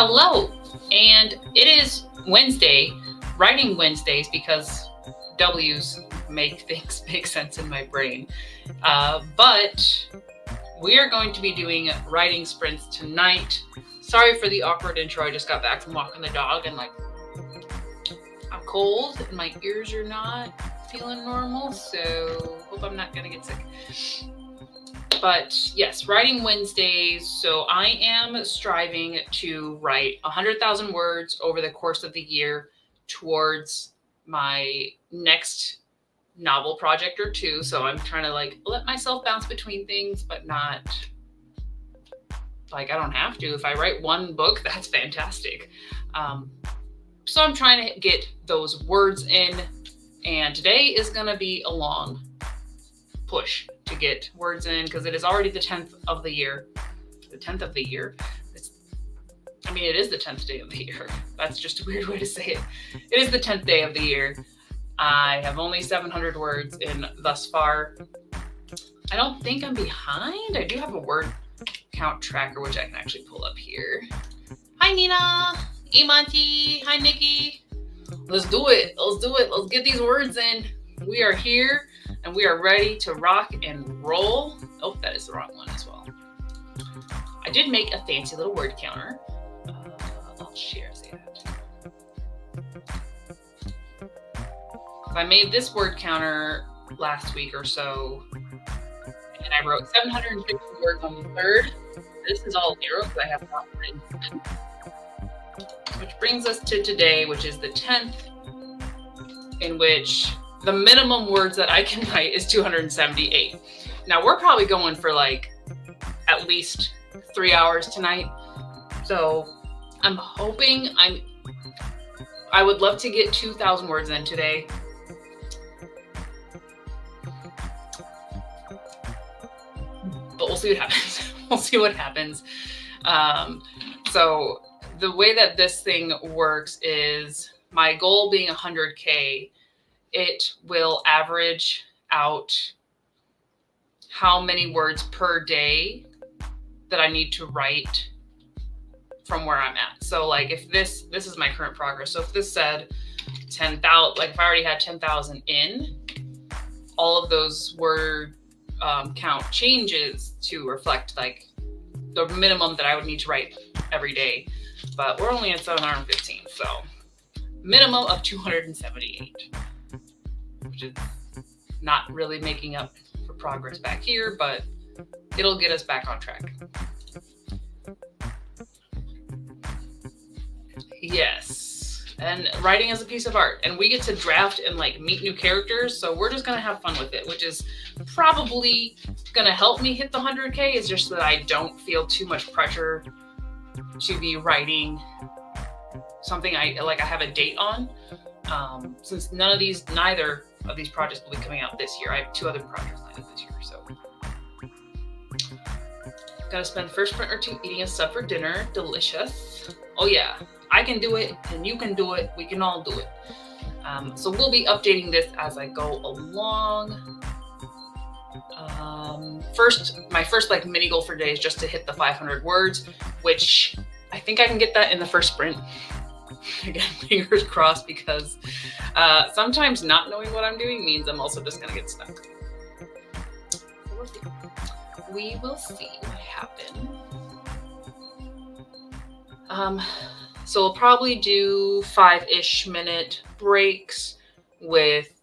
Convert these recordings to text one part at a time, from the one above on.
Hello, and it is Wednesday, writing Wednesdays because W's make things make sense in my brain. But we are going to be doing writing sprints tonight. Sorry for the awkward intro. I just got back from walking the dog and I'm cold and my ears are not feeling normal, so hope I'm not gonna get sick. But yes, writing Wednesdays. So I am striving to write 100,000 words over the course of the year towards my next novel project or two. So I'm trying to let myself bounce between things, but not I don't have to. If I write one book, that's fantastic. So I'm trying to get those words in, and today is going to be a long push to get words in because it is already the 10th of the year. The 10th of the year? It is the 10th day of the year. That's just a weird way to say it. It is the 10th day of the year. I have only 700 words in thus far. I don't think I'm behind. I do have a word count tracker, which I can actually pull up here. Hi, Nina. Hey, Monty. Hi, Nikki. Let's do it. Let's get these words in. We are here and we are ready to rock and roll. Oh, that is the wrong one as well. I did make a fancy little word counter. I'll share that. I made this word counter last week or so, and I wrote 750 words on the 3rd. This is all zero because I have not written. Which brings us to today, which is the 10th, in which the minimum words that I can write is 278. Now we're probably going for at least 3 hours tonight. So I'm hoping I would love to get 2,000 words in today. But we'll see what happens. We'll see what happens. So the way that this thing works is my goal being 100K, it will average out how many words per day that I need to write from where I'm at. So if this is my current progress. So if this said 10,000, if I already had 10,000 in, all of those word count changes to reflect the minimum that I would need to write every day. But we're only at 715, so minimum of 278, which is not really making up for progress back here, but it'll get us back on track. Yes, and writing is a piece of art, and we get to draft and meet new characters, so we're just gonna have fun with it, which is probably gonna help me hit the 100K. It's just that I don't feel too much pressure to be writing something I have a date on, since neither of these projects will be coming out this year. I have 2 other projects lined up this year, so gotta spend the first sprint or 2 eating a sub for dinner. Delicious. Oh yeah, I can do it and you can do it. We can all do it. So we'll be updating this as I go along. My first mini goal for today is just to hit the 500 words, which I think I can get that in the first sprint. Again, fingers crossed, because sometimes not knowing what I'm doing means I'm also just gonna get stuck. So we'll see. We will see what happens. So we'll probably do 5-ish minute breaks with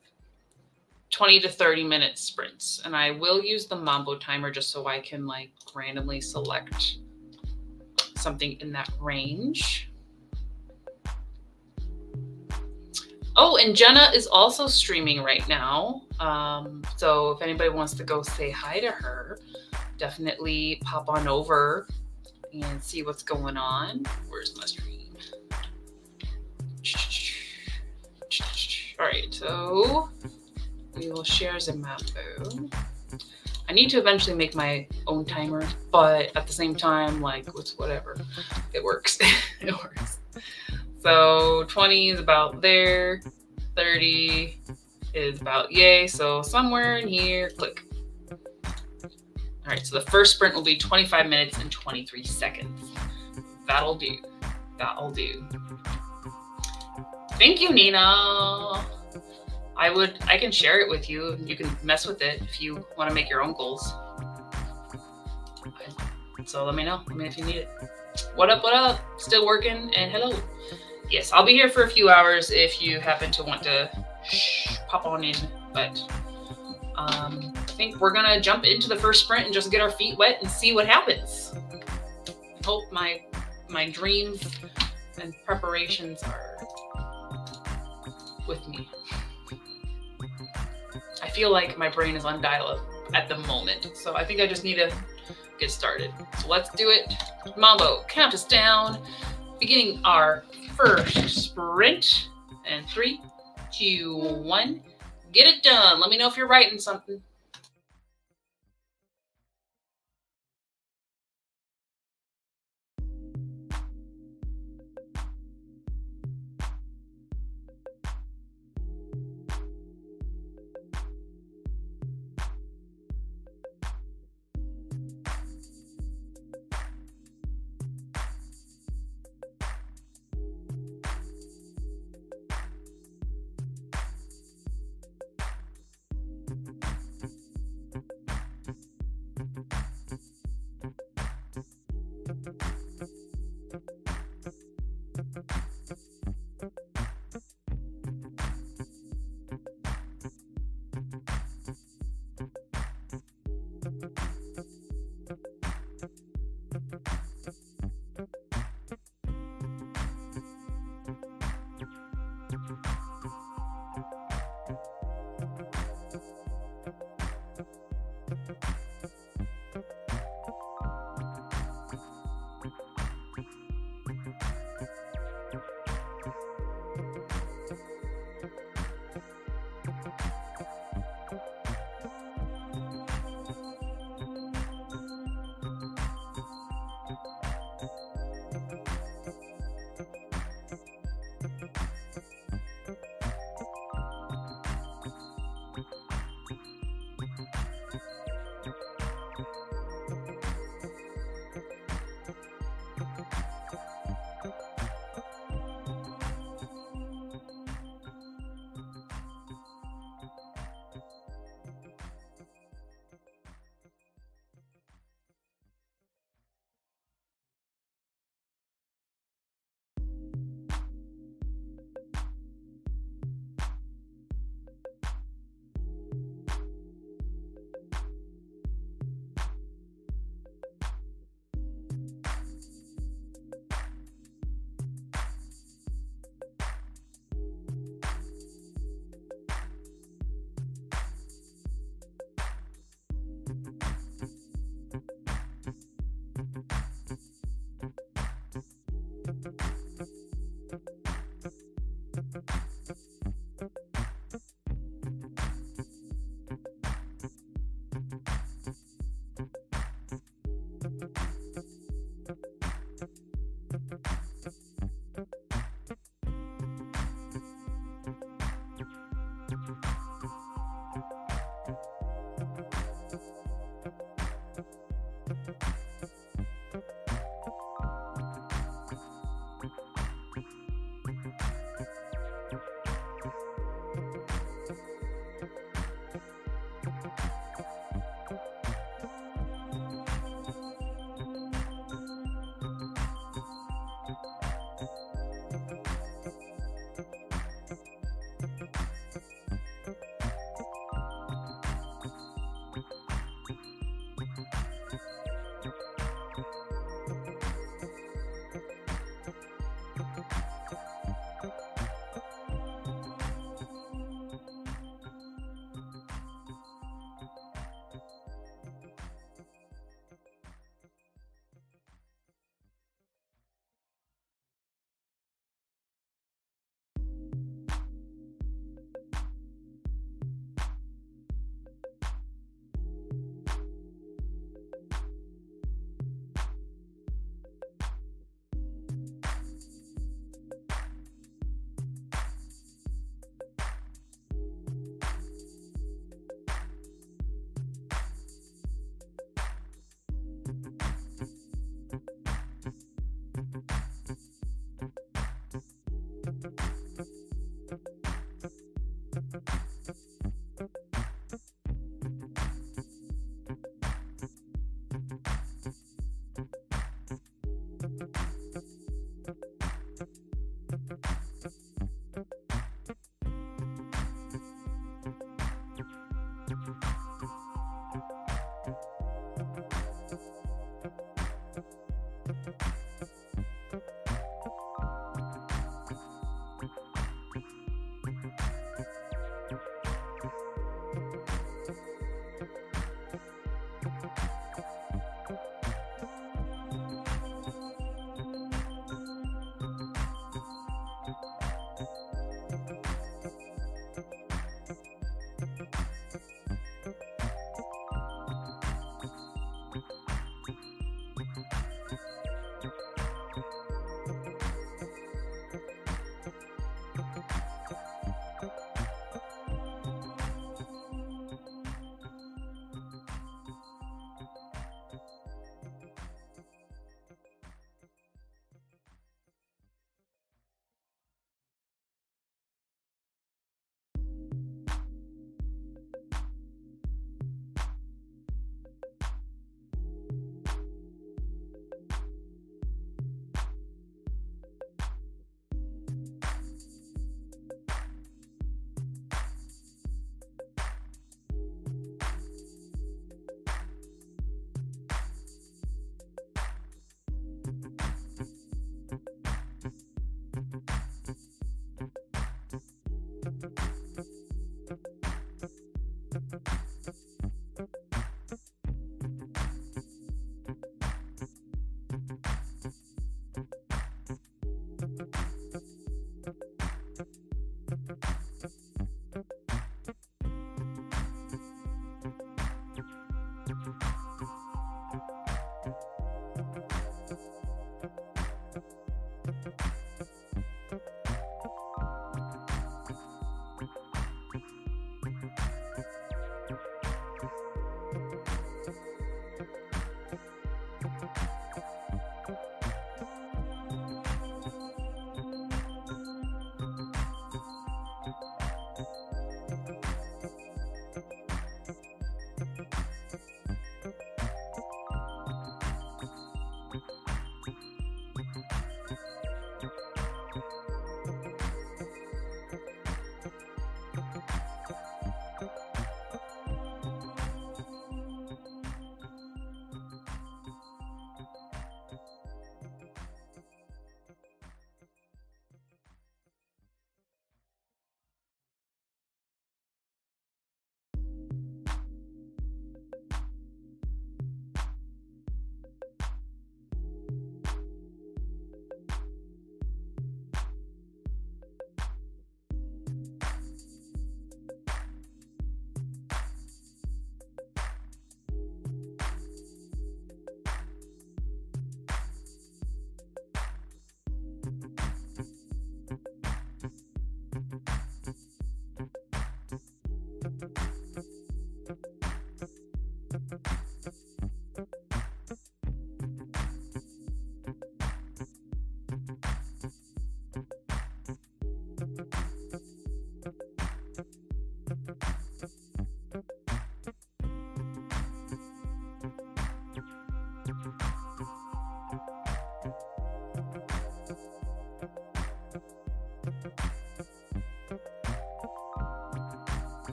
20 to 30 minute sprints. And I will use the Mambo timer just so I can randomly select something in that range. Oh, and Jenna is also streaming right now. So if anybody wants to go say hi to her, definitely pop on over and see what's going on. Where's my stream? All right, so we will share Mambo. I need to eventually make my own timer, but at the same time, it's whatever. It works. It works. So 20 is about there. 30 is about yay. So somewhere in here, click. All right, so the first sprint will be 25 minutes and 23 seconds. That'll do. That'll do. Thank you, Nina. I can share it with you. You can mess with it if you want to make your own goals. So let me know. Let me know if you need it. What up? What up? Still working? And hello. Yes, I'll be here for a few hours if you happen to want to pop on in. But I think we're gonna jump into the first sprint and just get our feet wet and see what happens. Hope my dreams and preparations are with me. I feel like my brain is on dial-up at the moment, so I think I just need to get started. So let's do it. Mambo, count us down. Beginning our first sprint. And 3, 2, 1. Get it done. Let me know if you're writing something.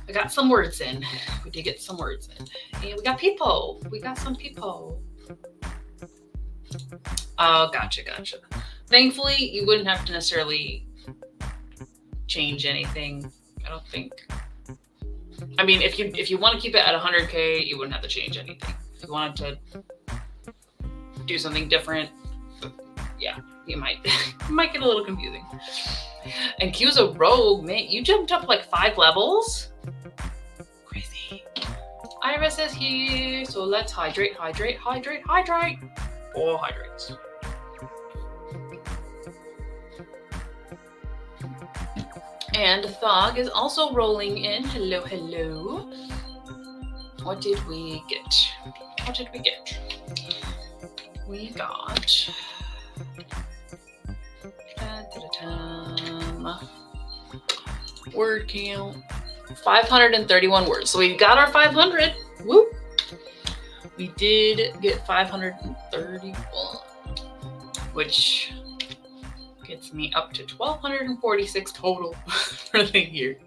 I got some words in. We did get some words in. And we got people. We got some people. Oh, gotcha. Thankfully, you wouldn't have to necessarily change anything. I don't think. I mean, if you want to keep it at 100K, you wouldn't have to change anything. If you wanted to do something different, yeah, you might get a little confusing. And Q's a rogue, man. You jumped up like 5 levels. Crazy. Iris is here, so let's hydrate. 4 hydrates. And Thog is also rolling in. Hello. What did we get? We got word count 531 words. So we got our 500. Whoop. We did get 531, which gets me up to 1,246 total for the year.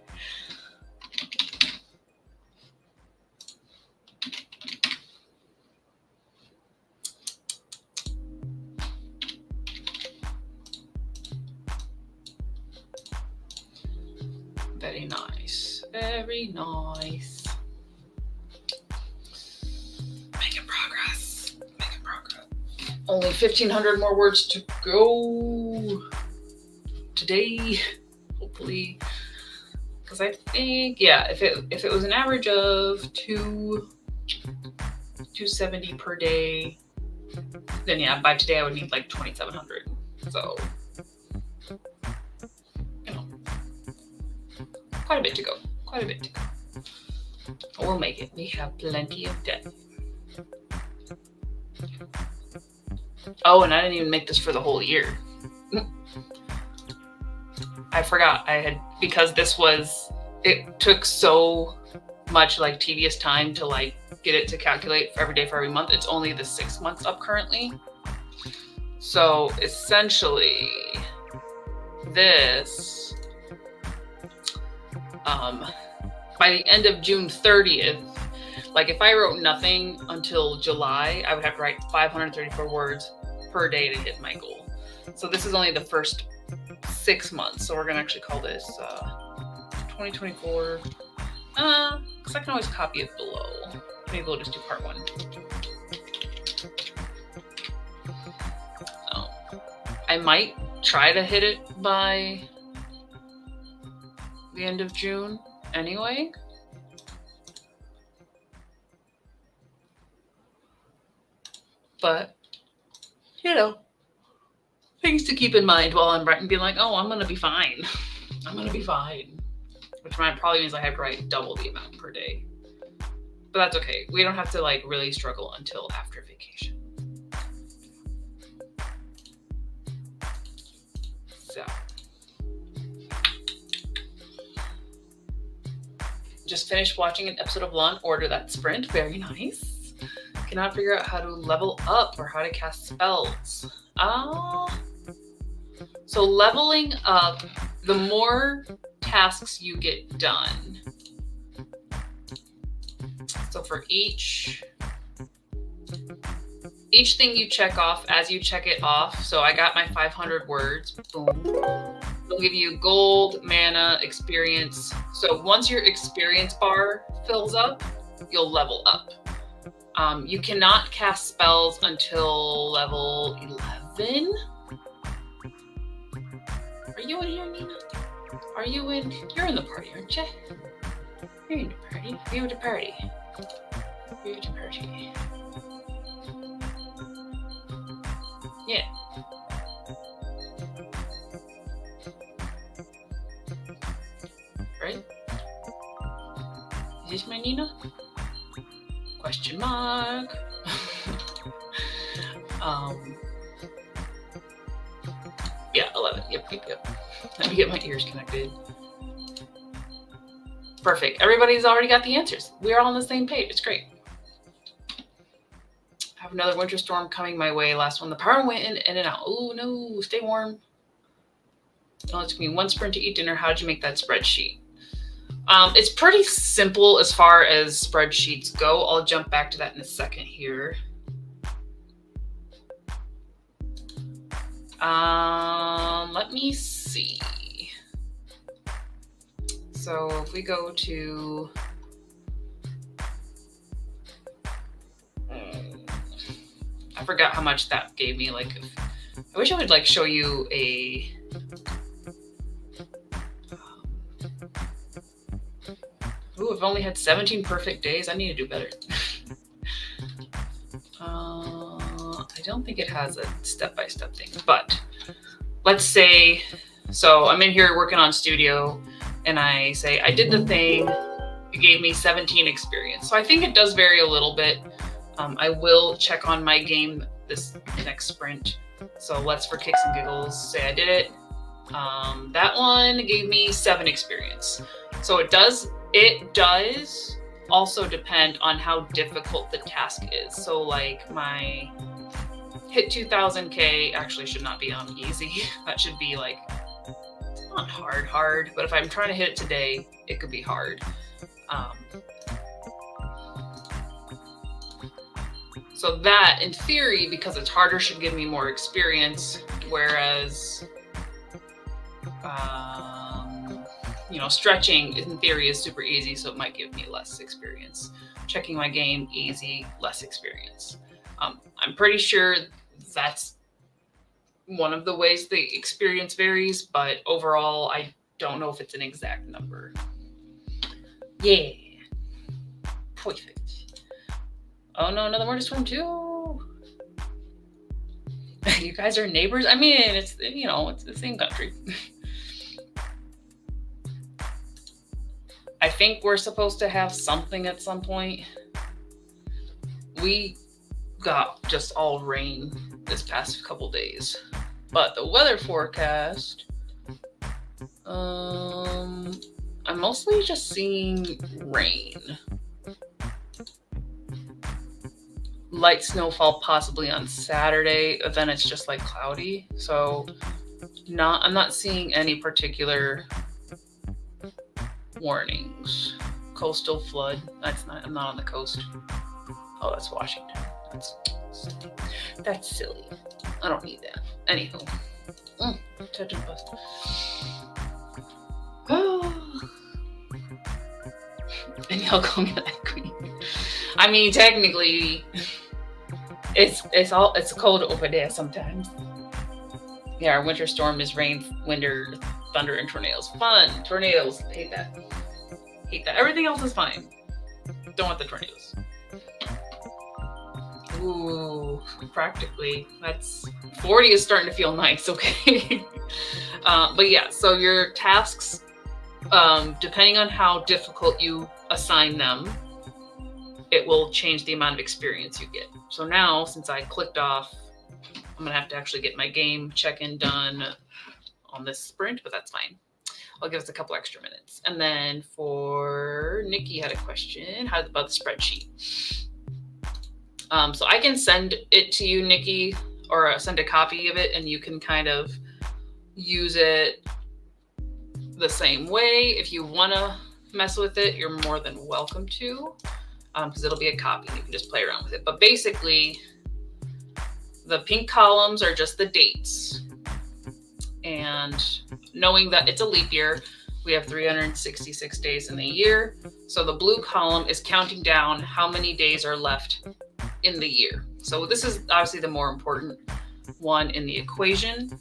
Very nice. Making progress. Only 1,500 more words to go today, hopefully. Because I think, yeah, if it was an average of 270 per day, then yeah, by today I would need like 2,700. So, quite a bit to go. We'll make it. We have plenty of debt. Oh, and I didn't even make this for the whole year. I forgot. Because it took so much like tedious time to like get it to calculate for every day for every month. It's only the 6 months up currently. So essentially this, by the end of June 30th, like if I wrote nothing until July, I would have to write 534 words per day to hit my goal. So this is only the first 6 months. So we're going to actually call this 2024. Because I can always copy it below. Maybe we'll just do part 1. So I might try to hit it by the end of June anyway. But, things to keep in mind while I'm writing, being like, oh, I'm going to be fine. Which probably means I have to write double the amount per day. But that's okay. We don't have to like really struggle until after vacation. So, just finished watching an episode of Law & Order: That Sprint. Very nice. cannot figure out how to level up or how to cast spells. So leveling up, the more tasks you get done. So for each thing you check off, as you check it off, so I got my 500 words, boom. They'll give you gold, mana, experience. So once your experience bar fills up, you'll level up. You cannot cast spells until level 11. Are you in here, Nina? Are you in? You're in the party, aren't you? You're in the party. You're the party. You're the party. Yeah. Right? Is this my Nina? Question mark. Yeah, 11. Yep. Let me get my ears connected. Perfect. Everybody's already got the answers. We're all on the same page. It's great. I have another winter storm coming my way. Last one, the power went in and out. Oh no, stay warm. It only took me one sprint to eat dinner. How did you make that spreadsheet? It's pretty simple as far as spreadsheets go. I'll jump back to that in a second here. Let me see. So if we go to I forgot how much that gave me. Like, I wish I would like show you a I've only had 17 perfect days. I need to do better. I don't think it has a step-by-step thing, but let's say, so I'm in here working on studio and I say, I did the thing, it gave me 17 experience. So I think it does vary a little bit. I will check on my game this next sprint. So let's, for kicks and giggles, say I did it. That one gave me 7 experience. So it does also depend on how difficult the task is. So like my hit 2000K actually should not be on easy. That should be like, it's not hard, but if I'm trying to hit it today, it could be hard. So that, in theory, because it's harder, should give me more experience, whereas, stretching, in theory, is super easy, so it might give me less experience. Checking my game, easy, less experience. I'm pretty sure that's one of the ways the experience varies, but overall, I don't know if it's an exact number. Yeah. Perfect. Oh no, another winter storm too. You guys are neighbors? I mean, it's the same country. I think we're supposed to have something at some point. We got just all rain this past couple days. But the weather forecast, I'm mostly just seeing rain. Light snowfall possibly on Saturday, but then it's just like cloudy. So I'm not seeing any particular warnings. Coastal flood. I'm not on the coast. Oh, that's Washington. That's silly. I don't need that. Anywho. Touch and bust. And y'all call me that queen. I mean, technically, it's cold over there sometimes. Yeah, our winter storm is rain, winter, thunder, and tornadoes. Fun. Tornadoes. Hate that. Everything else is fine. Don't want the tornadoes. Ooh, practically. That's 40 is starting to feel nice. Okay. But yeah, so your tasks, depending on how difficult you assign them, it will change the amount of experience you get. So now, since I clicked off, I'm gonna have to actually get my game check-in done on this sprint, but that's fine. I'll give us a couple extra minutes. And then for Nikki had a question, how about the spreadsheet? So I can send it to you, Nikki, or send a copy of it, and you can kind of use it the same way. If you want to mess with it, you're more than welcome to, because it'll be a copy and you can just play around with it. But basically, the pink columns are just the dates. And knowing that it's a leap year, we have 366 days in the year. So the blue column is counting down how many days are left in the year. So this is obviously the more important one in the equation.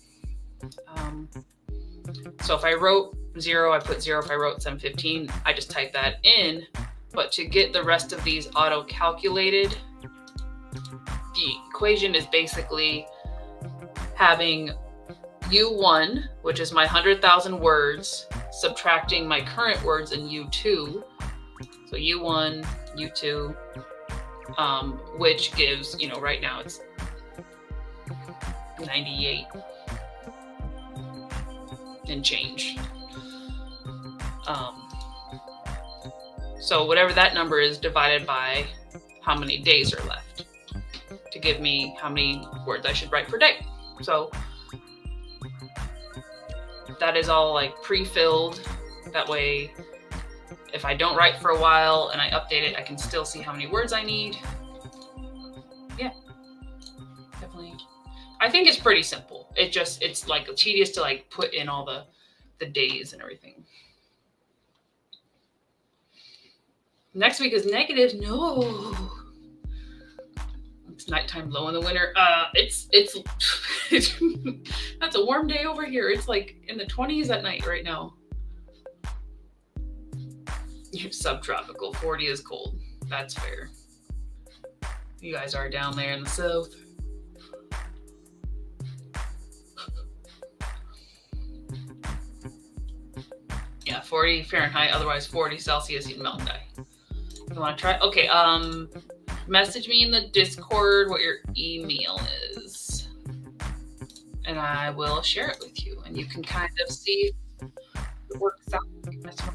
So if I wrote 0, I put 0. If I wrote 715, I just type that in. But to get the rest of these auto-calculated, the equation is basically having U1, which is my 100,000 words, subtracting my current words in U2. So U1, U2, which gives, right now it's 98 and change. So whatever that number is divided by how many days are left to give me how many words I should write per day. So that is all like pre-filled. That way, if I don't write for a while and I update it, I can still see how many words I need. Yeah, definitely. I think it's pretty simple. It's like tedious to like put in all the days and everything. Next week is negative. No. It's nighttime low in the winter. It's that's a warm day over here. It's like in the 20s at night right now. Subtropical. 40 is cold. That's fair. You guys are down there in the south. Yeah, 40 Fahrenheit, otherwise 40 Celsius, you'd melt and die. You want to try? Okay, message me in the Discord what your email is, and I will share it with you, and you can kind of see if it works out. That's what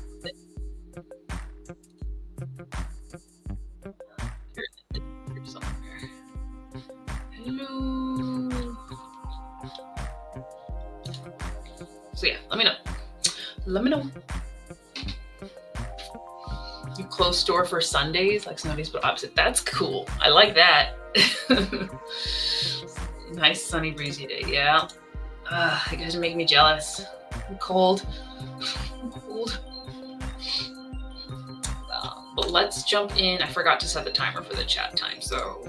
Here's somewhere. Hello. So yeah, let me know. Let me know. You close store for Sundays, like Sundays but opposite. That's cool. I like that. Nice sunny breezy day. Yeah. You guys are making me jealous. I'm cold. I'm cold. But let's jump in. I forgot to set the timer for the chat time. So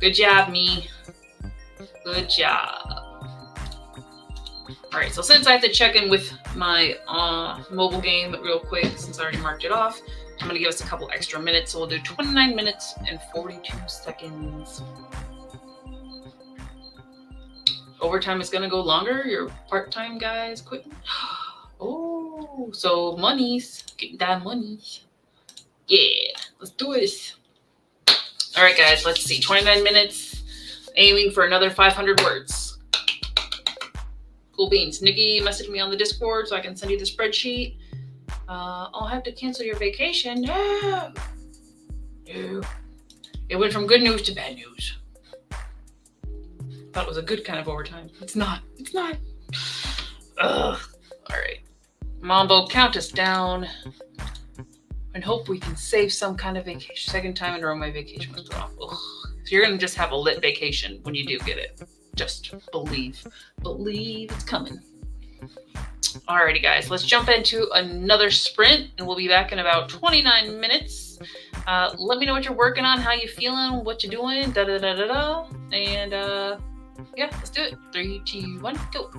good job, me. Good job. All right, so since I have to check in with my mobile game real quick, since I already marked it off, I'm going to give us a couple extra minutes. So we'll do 29 minutes and 42 seconds. Overtime is going to go longer. Your part-time guys quitting. Oh, so monies. Getting that money. Yeah, let's do this. All right, guys, let's see. 29 minutes, aiming for another 500 words. Cool beans. Nikki messaged me on the Discord so I can send you the spreadsheet. I'll have to cancel your vacation. No. It went from good news to bad news. Thought it was a good kind of overtime. It's not. It's not. Ugh. All right. Mambo, count us down and hope we can save some kind of vacation. Second time in a row my vacation was put off. Ugh. So you're going to just have a lit vacation when you do get it. Just believe. Believe it's coming. Alrighty, guys. Let's jump into another sprint, and we'll be back in about 29 minutes. Let me know what you're working on, how you feeling, what you're doing, da-da-da-da-da. And, yeah, let's do it. 3, 2, 1, go.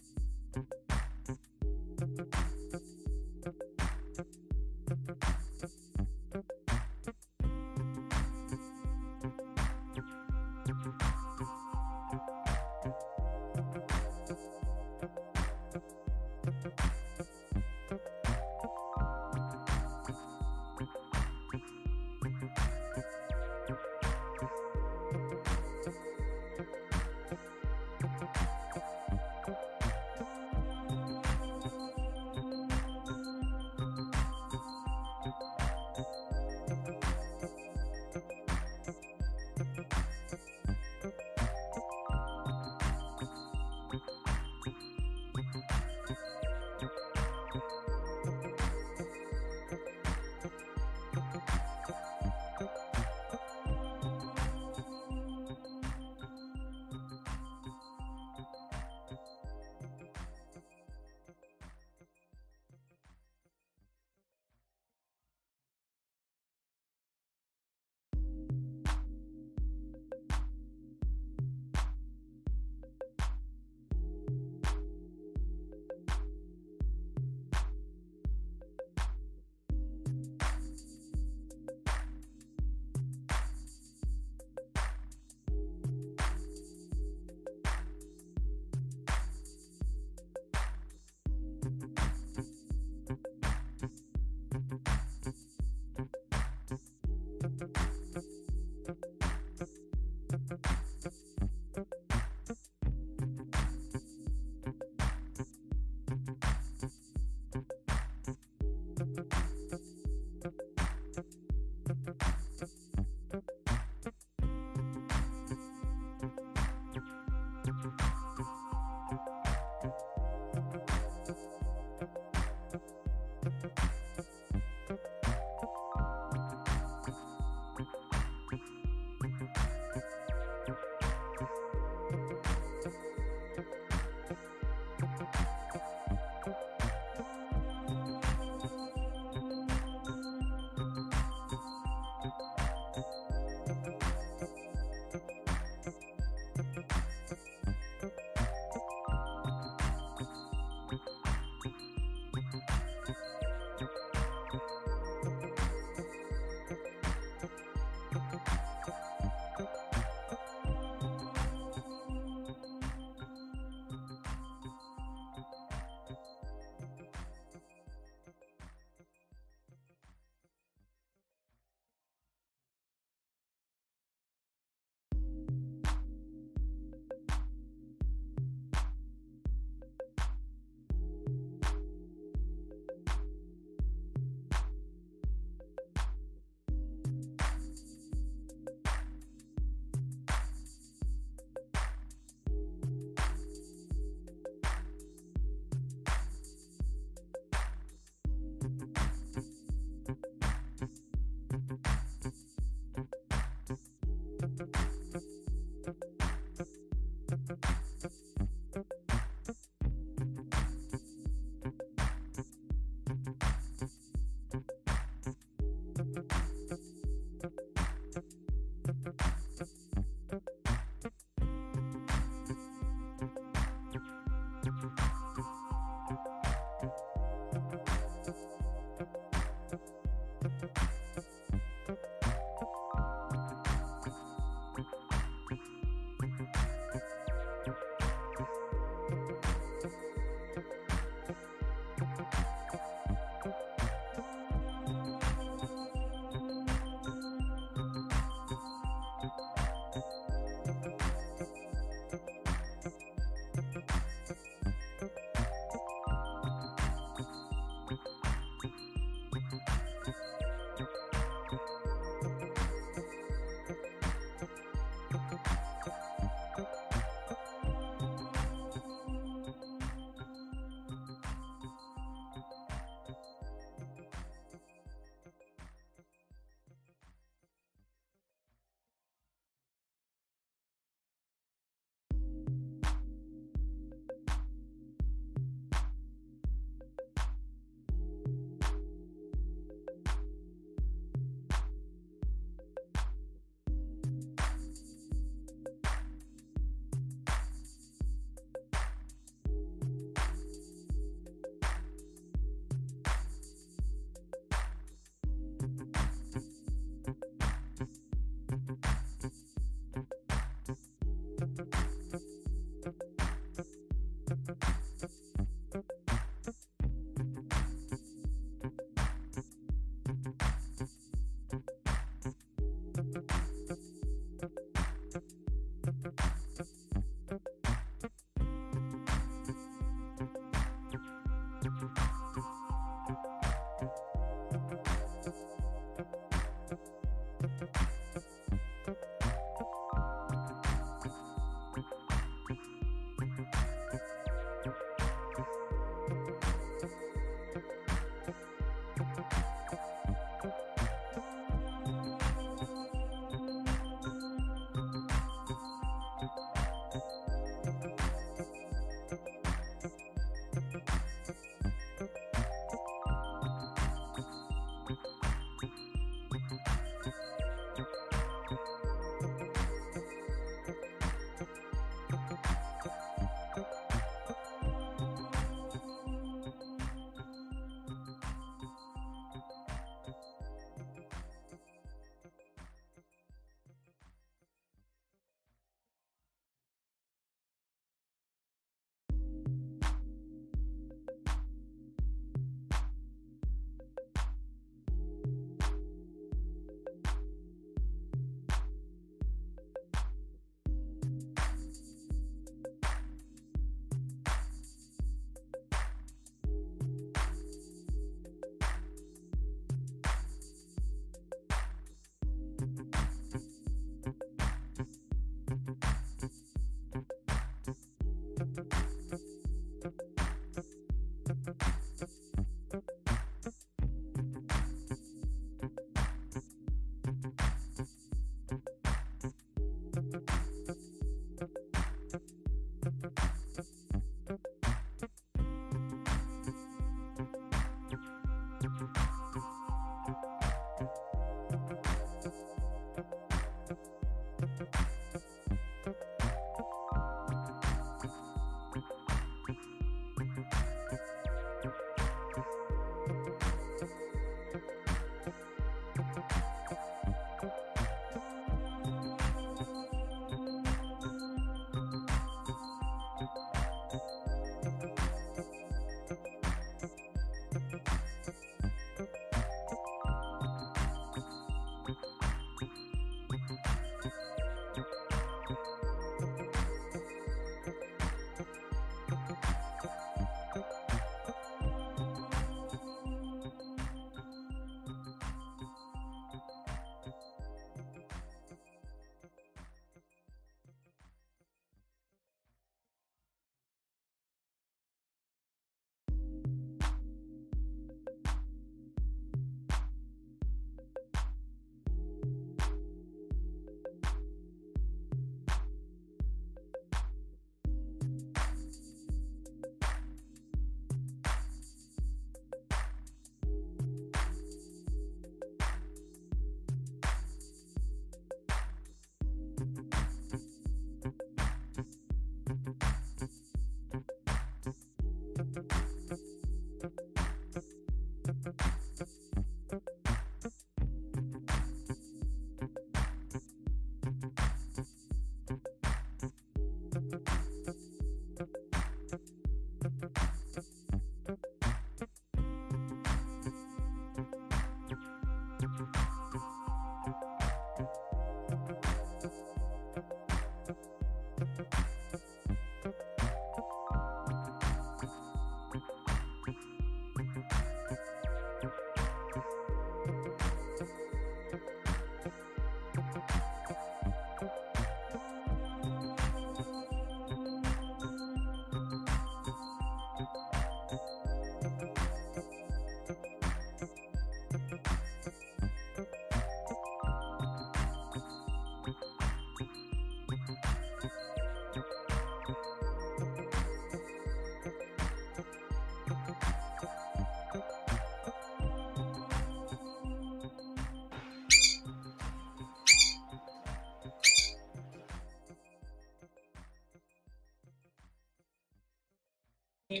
All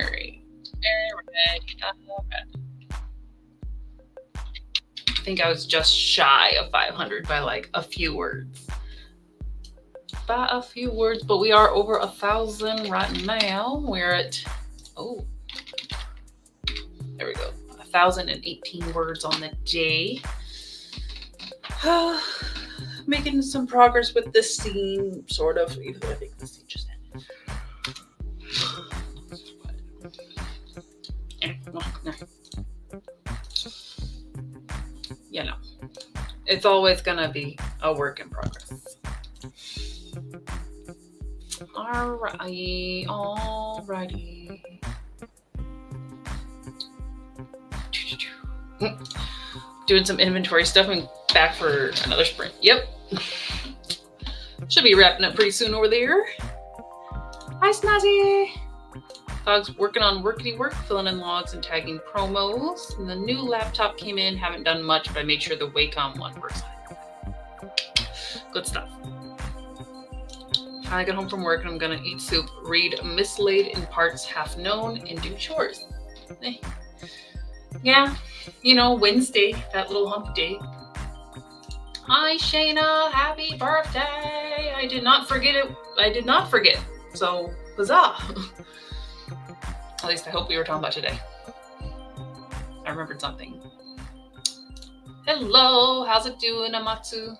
right. I think I was just shy of 500 by like a few words. By a few words, but we are over 1,000 right now. We're at, oh, there we go. 1,018 words on the day. Making some progress with this scene, sort of. Even though I think the scene just ended. You know, it's always gonna be a work in progress. Alrighty. Doing some inventory stuff and back for another sprint. Yep. Should be wrapping up pretty soon over there. Hi, Snazzy. Dog's working on workity work, filling in logs and tagging promos. And the new laptop came in. Haven't done much, but I made sure the Wacom one works. Good stuff. I get home from work and I'm gonna eat soup, read Mislaid in Parts Half Known, and do chores. Yeah, you know, Wednesday, that little hump day. Hi, Shayna, happy birthday. I did not forget it. So, huzzah. At least I hope we were talking about today. I remembered something. Hello, how's it doing, Amatsu?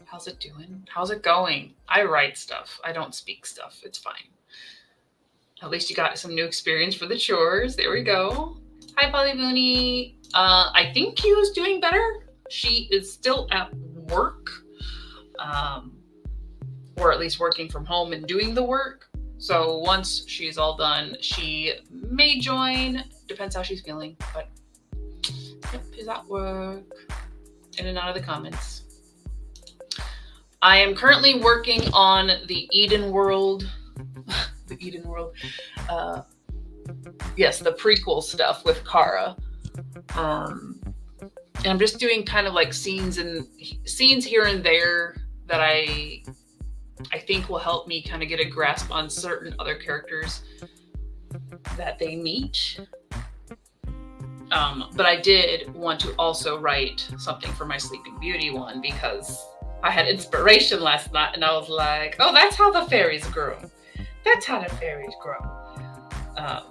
How's it doing? How's it going? I write stuff. I don't speak stuff. It's fine. At least you got some new experience for the chores. There we go. Hi, Polly Booney. I think Q's doing better. She is still at work, or at least working from home and doing the work. So once she's all done, she may join. Depends how she's feeling. But yep, is at work. In and out of the comments. I am currently working on the Eden World. The Eden World. Yes, the prequel stuff with Kara. And I'm just doing kind of like scenes here and there that I think will help me kind of get a grasp on certain other characters that they meet. But I did want to also write something for my Sleeping Beauty one because I had inspiration last night and I was like, oh, that's how the fairies grow. That's how the fairies grow.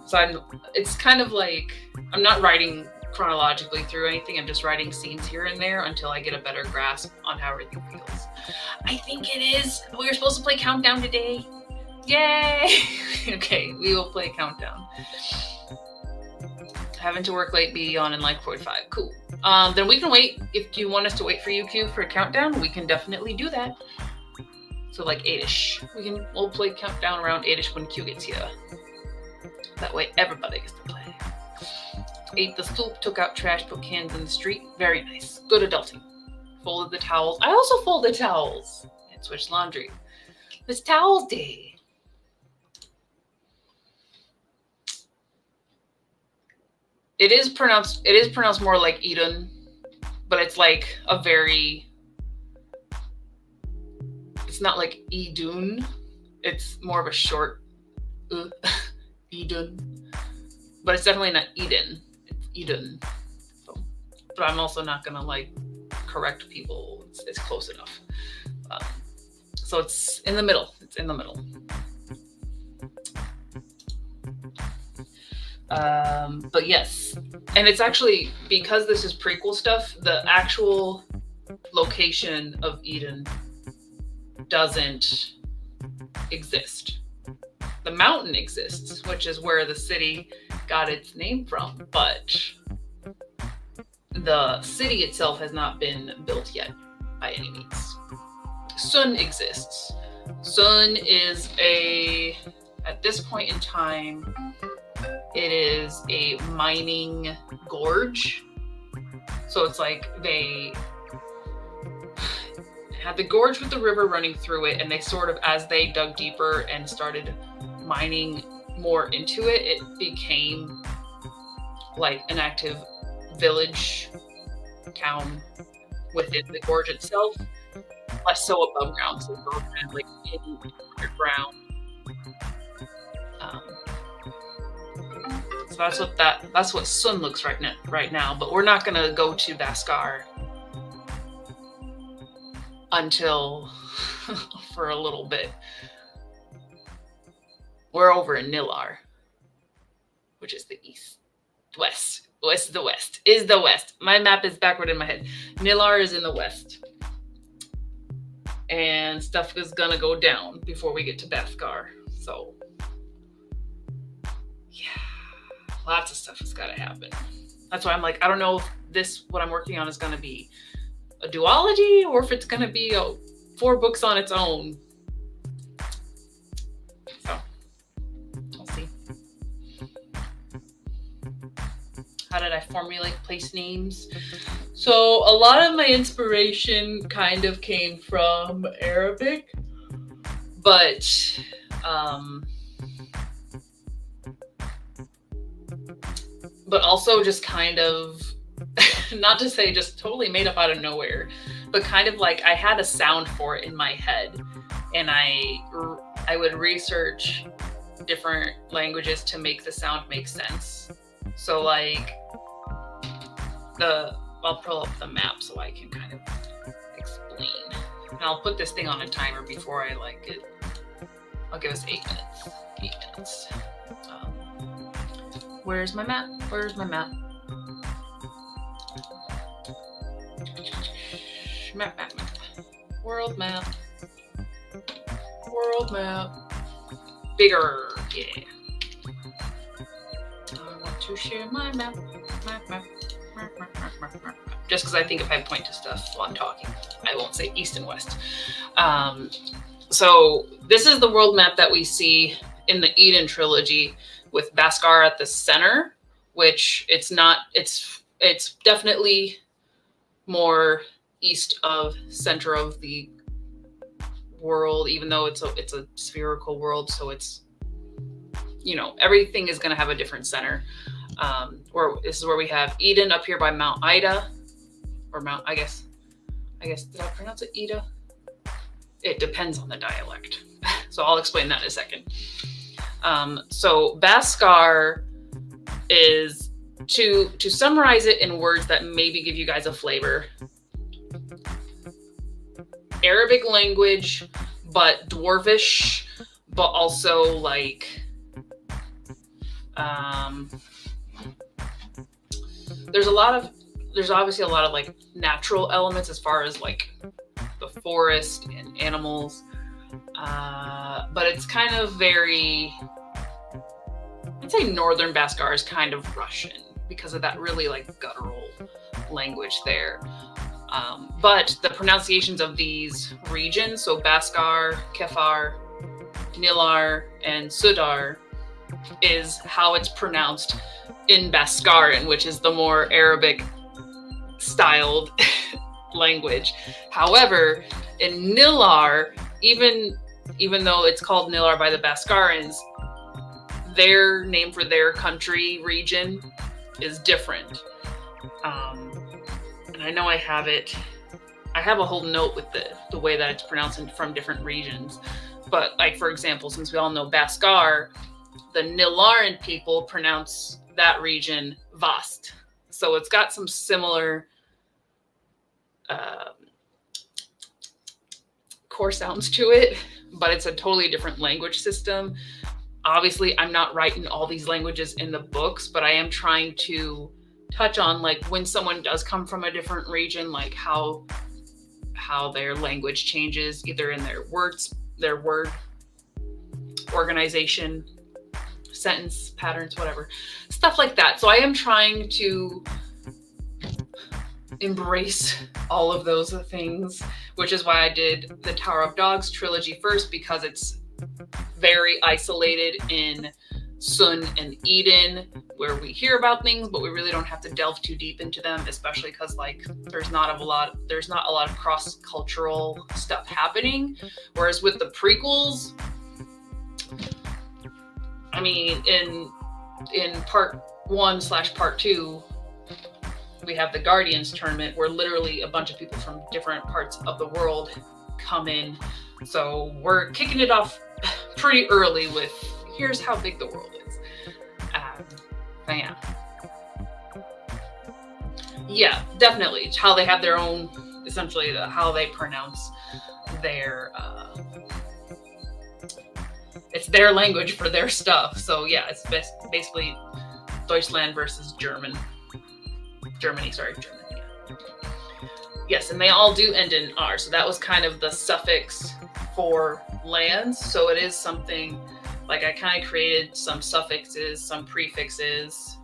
So it's kind of like, I'm not writing chronologically through anything. I'm just writing scenes here and there until I get a better grasp on how everything feels. I think it is. We were supposed to play Countdown today. Yay! Okay, we will play Countdown. Having to work late, be on in like 45. Cool. Then we can wait. If you want us to wait for you, Q, for a countdown, we can definitely do that. So like 8-ish. We'll play Countdown around 8-ish when Q gets here. That way everybody gets to play. Ate the soup, took out trash, put cans in the street. Very nice. Good adulting. Folded the towels. I also folded towels. And switched laundry. It's Towels Day. It is pronounced more like Eden, but it's like a very, it's not like Idun. It's more of a short Eden. But it's definitely not Eden. It's Eden. So, but I'm also not gonna like correct people. It's close enough. So it's in the middle. It's in the middle. But yes, and it's actually, because this is prequel stuff, the actual location of Eden doesn't exist. The mountain exists, which is where the city got its name from, but the city itself has not been built yet by any means. Sun exists. Sun is at this point in time, it is a mining gorge. So it's like they had the gorge with the river running through it, and they sort of, as they dug deeper and started mining more into it, it became like an active village, town within the gorge itself. less so above ground, so it's all kind of like in underground. Um, so that's what Sun looks right now. But we're not gonna go to Bhaskar until for a little bit. We're over in Nillar, which is the east, west. West is the west. My map is backward in my head. Nillar is in the west. And stuff is gonna go down before we get to Bhaskar. So yeah, lots of stuff has gotta happen. That's why I'm like, I don't know if what I'm working on is gonna be a duology or if it's gonna be 4 books on its own. So we'll see. How did I formulate place names? So a lot of my inspiration kind of came from Arabic, but also just kind of, not to say just totally made up out of nowhere, but kind of like I had a sound for it in my head, and I would research different languages to make the sound make sense. So like I'll pull up the map so I can kind of explain. And I'll put this thing on a timer before I like it. I'll give us 8 minutes. 8 minutes. Where's my map? Where's my map? Map. World map. World map. Bigger. Yeah. I want to share my map. Just because I think if I point to stuff while I'm talking, I won't say east and west. So this is the world map that we see in the Eden trilogy, with Bhaskar at the center, which it's definitely more east of center of the world, even though it's a spherical world, so it's, everything is going to have a different center. This is where we have Eden up here by Mount Ida, or Mount, I guess, did I pronounce it Ida? It depends on the dialect. So I'll explain that in a second. So Bhaskar is, to summarize it in words that maybe give you guys a flavor, Arabic language, but Dwarvish, but also like, there's obviously a lot of like natural elements as far as like the forest and animals, but it's kind of very, I'd say northern Bhaskar is kind of Russian because of that really like guttural language there. But the pronunciations of these regions, so Bhaskar, Kefar, Nillar, and Sudar, is how it's pronounced in Bhaskaran, which is the more Arabic styled language. However, in Nillar, even though it's called Nillar by the Bhaskarans, their name for their country region is different. And I know I have a whole note with the way that it's pronounced from different regions. But like, for example, since we all know Bhaskar, the Nillaran people pronounce that region Vast. So it's got some similar core sounds to it, but it's a totally different language system. Obviously, I'm not writing all these languages in the books, but I am trying to touch on like when someone does come from a different region, like how their language changes, either in their word organization, sentence patterns, whatever, stuff like that. So I am trying to embrace all of those things, which is why I did the Tower of Dogs trilogy first, because it's very isolated in Sun and Eden, where we hear about things, but we really don't have to delve too deep into them, especially because like there's not a lot of cross-cultural stuff happening. Whereas with the prequels, I mean, in part 1/part 2, we have the Guardians tournament, where literally a bunch of people from different parts of the world come in. So we're kicking it off pretty early with here's how big the world is. But yeah, definitely how they have their own, essentially how they pronounce their it's their language for their stuff. So yeah, it's basically Deutschland versus Germany. Yeah. Yes, and they all do end in R. So that was kind of the suffix for lands. So it is something like I kind of created some suffixes, some prefixes.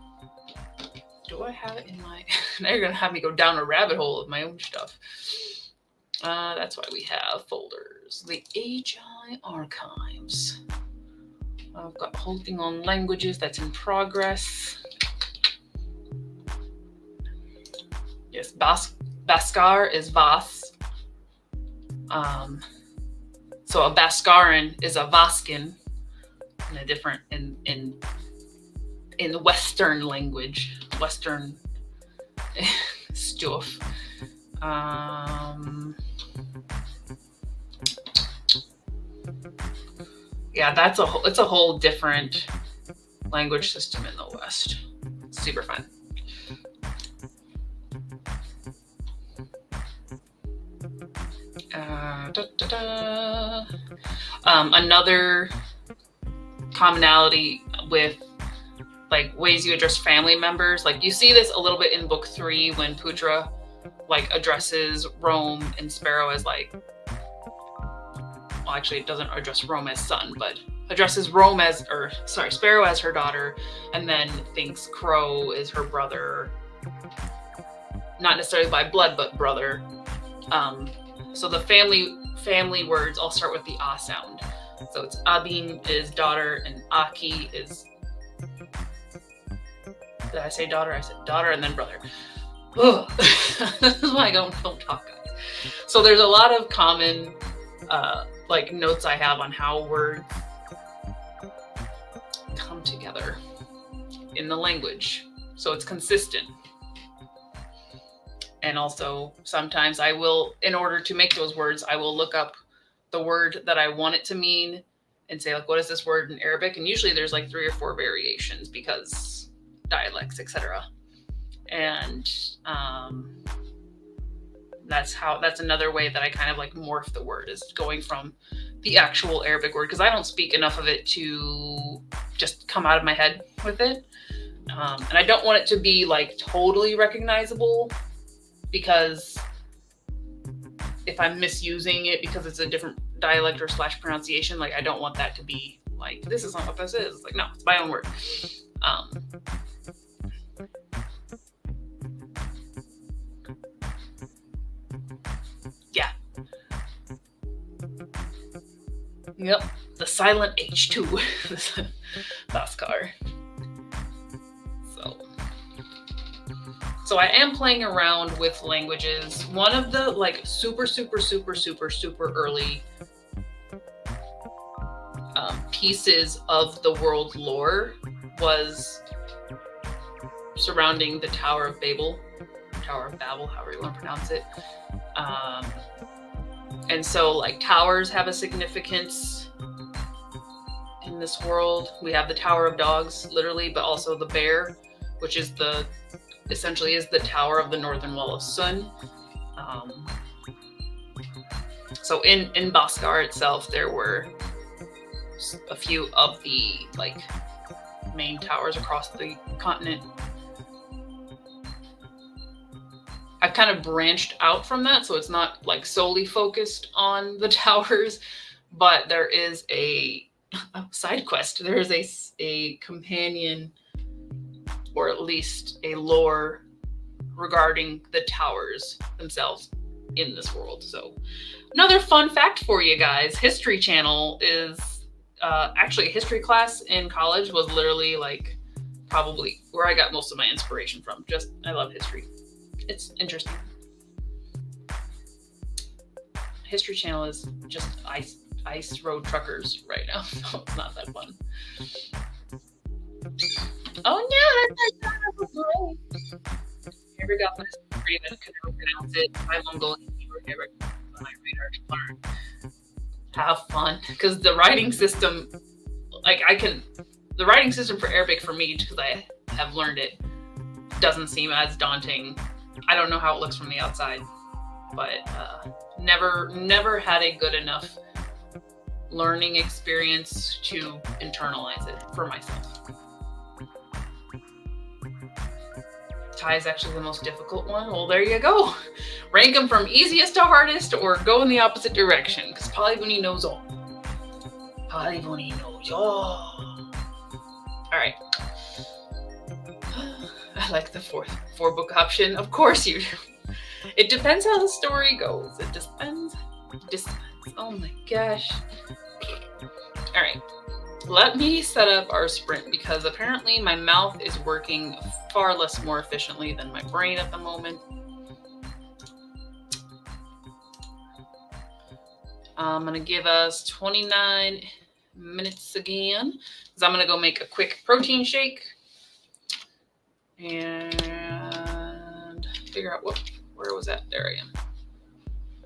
Do I have it in my... Now you're going to have me go down a rabbit hole of my own stuff. That's why we have folders. The AGI archives. I've got a whole thing on languages that's in progress. Yes, Baskar is Vas. So a Baskaran is a Vaskin in a different in the Western language, Western stuff. Yeah, it's a whole different language system in the West. Super fun. Another commonality with like ways you address family members, like you see this a little bit in book 3 when Putra like addresses Rome and Sparrow as like, well, actually it doesn't address Rome as son, but addresses Sparrow as her daughter, and then thinks Crow is her brother, not necessarily by blood, but brother. So the family words all start with the ah sound. So it's Abin is daughter, and Aki is, did I say daughter? I said daughter and then brother. Ugh. This is why I don't talk, guys. So there's a lot of common like notes I have on how words come together in the language, so it's consistent. And also sometimes I will, in order to make those words, I will look up the word that I want it to mean and say like, what is this word in Arabic? And usually there's like 3 or 4 variations because dialects, etc. And that's another way that I kind of like morph the word, is going from the actual Arabic word, because I don't speak enough of it to just come out of my head with it. And I don't want it to be like totally recognizable, because if I'm misusing it because it's a different dialect or / pronunciation, like I don't want that to be like, this is not what this is. Like, no, it's my own word. Yeah. Yep. The silent H2. Baskar. So I am playing around with languages. One of the like super early pieces of the world lore was surrounding the Tower of Babel, however you want to pronounce it. And so like towers have a significance in this world. We have the Tower of Dogs, literally, but also the bear, which is essentially is the tower of the northern wall of Sun. So in Baskar itself, there were a few of the like main towers across the continent. I've kind of branched out from that, so it's not like solely focused on the towers, but there is a side quest. There is a companion, or at least a lore regarding the towers themselves in this world. So another fun fact for you guys, History Channel is actually a history class in college was literally like probably where I got most of my inspiration from. I love history. It's interesting. History Channel is just ice road truckers right now, so it's not that fun. Oh no, that's great. Here we go. Even can never pronounce it. My Mongolian keyword never on my radar. there to learn. Have fun, because the writing system, like the writing system for Arabic for me, because I have learned it, doesn't seem as daunting. I don't know how it looks from the outside, but never had a good enough learning experience to internalize it for myself. Thai is actually the most difficult one. Well, there you go. Rank them from easiest to hardest, or go in the opposite direction, because Polyphony knows all. Polyphony knows all. All right. I like the four book option. Of course you do. It depends how the story goes. It just depends. Oh my gosh. All right. Let me set up our sprint, because apparently my mouth is working far less more efficiently than my brain at the moment. I'm going to give us 29 minutes again, because I'm going to go make a quick protein shake and figure out where was that? There I am.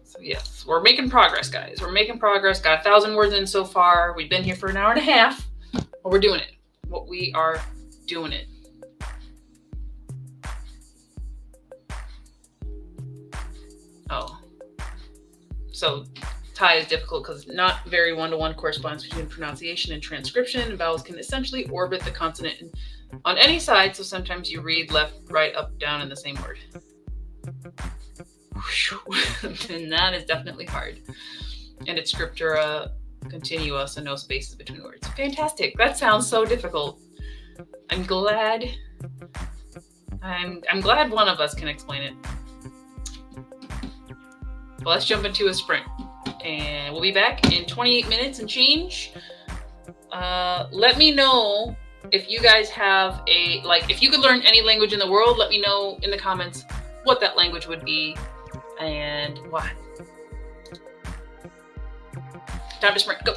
So yes, we're making progress, guys. We're making progress. Got 1,000 words in so far. We've been here for an hour and a half. But we're doing it. We are doing it. Oh. So Thai is difficult because not very one-to-one correspondence between pronunciation and transcription, and vowels can essentially orbit the consonant on any side, so sometimes you read left, right, up, down in the same word. And that is definitely hard. And it's scriptura continua, so no spaces between words. Fantastic. That sounds so difficult. I'm glad one of us can explain it. Well, let's jump into a sprint. And we'll be back in 28 minutes and change. Let me know if you guys have if you could learn any language in the world, let me know in the comments what that language would be and why. Time to sprint, go.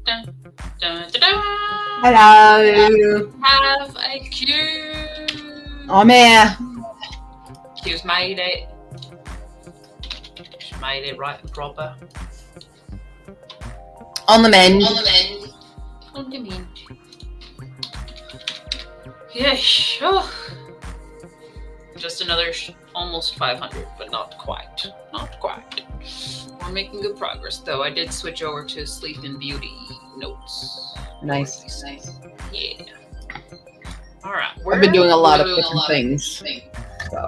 Dun, dun, dun, dun. Hello. Have a Q. I'm here. Q's made it. She made it right and proper. On the mend. On the mend. Yes. Oh. Just another almost 500, but not quite. Not quite. We're making good progress, though. I did switch over to Sleep and Beauty notes. Nice. Yeah. All right. I've been doing a lot of different things. So.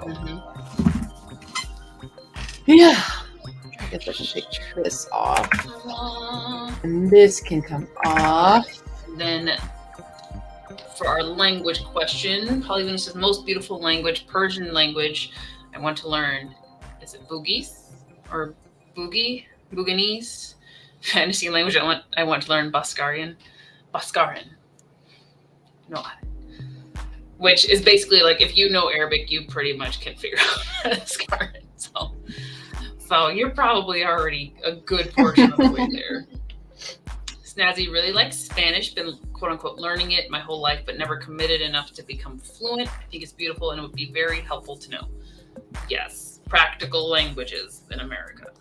Yeah. I guess I can take this off. And this can come off. Then for our language question, Polyvina says, most beautiful language, Persian language I want to learn. Is it Bugis or Buganese? Fantasy language I want to learn Baskarian. No. Which is basically like, if you know Arabic, you pretty much can figure out Baskarian. So you're probably already a good portion of the way there. Snazzy really likes Spanish, been quote unquote learning it my whole life, but never committed enough to become fluent. I think it's beautiful and it would be very helpful to know. Yes, practical languages in America.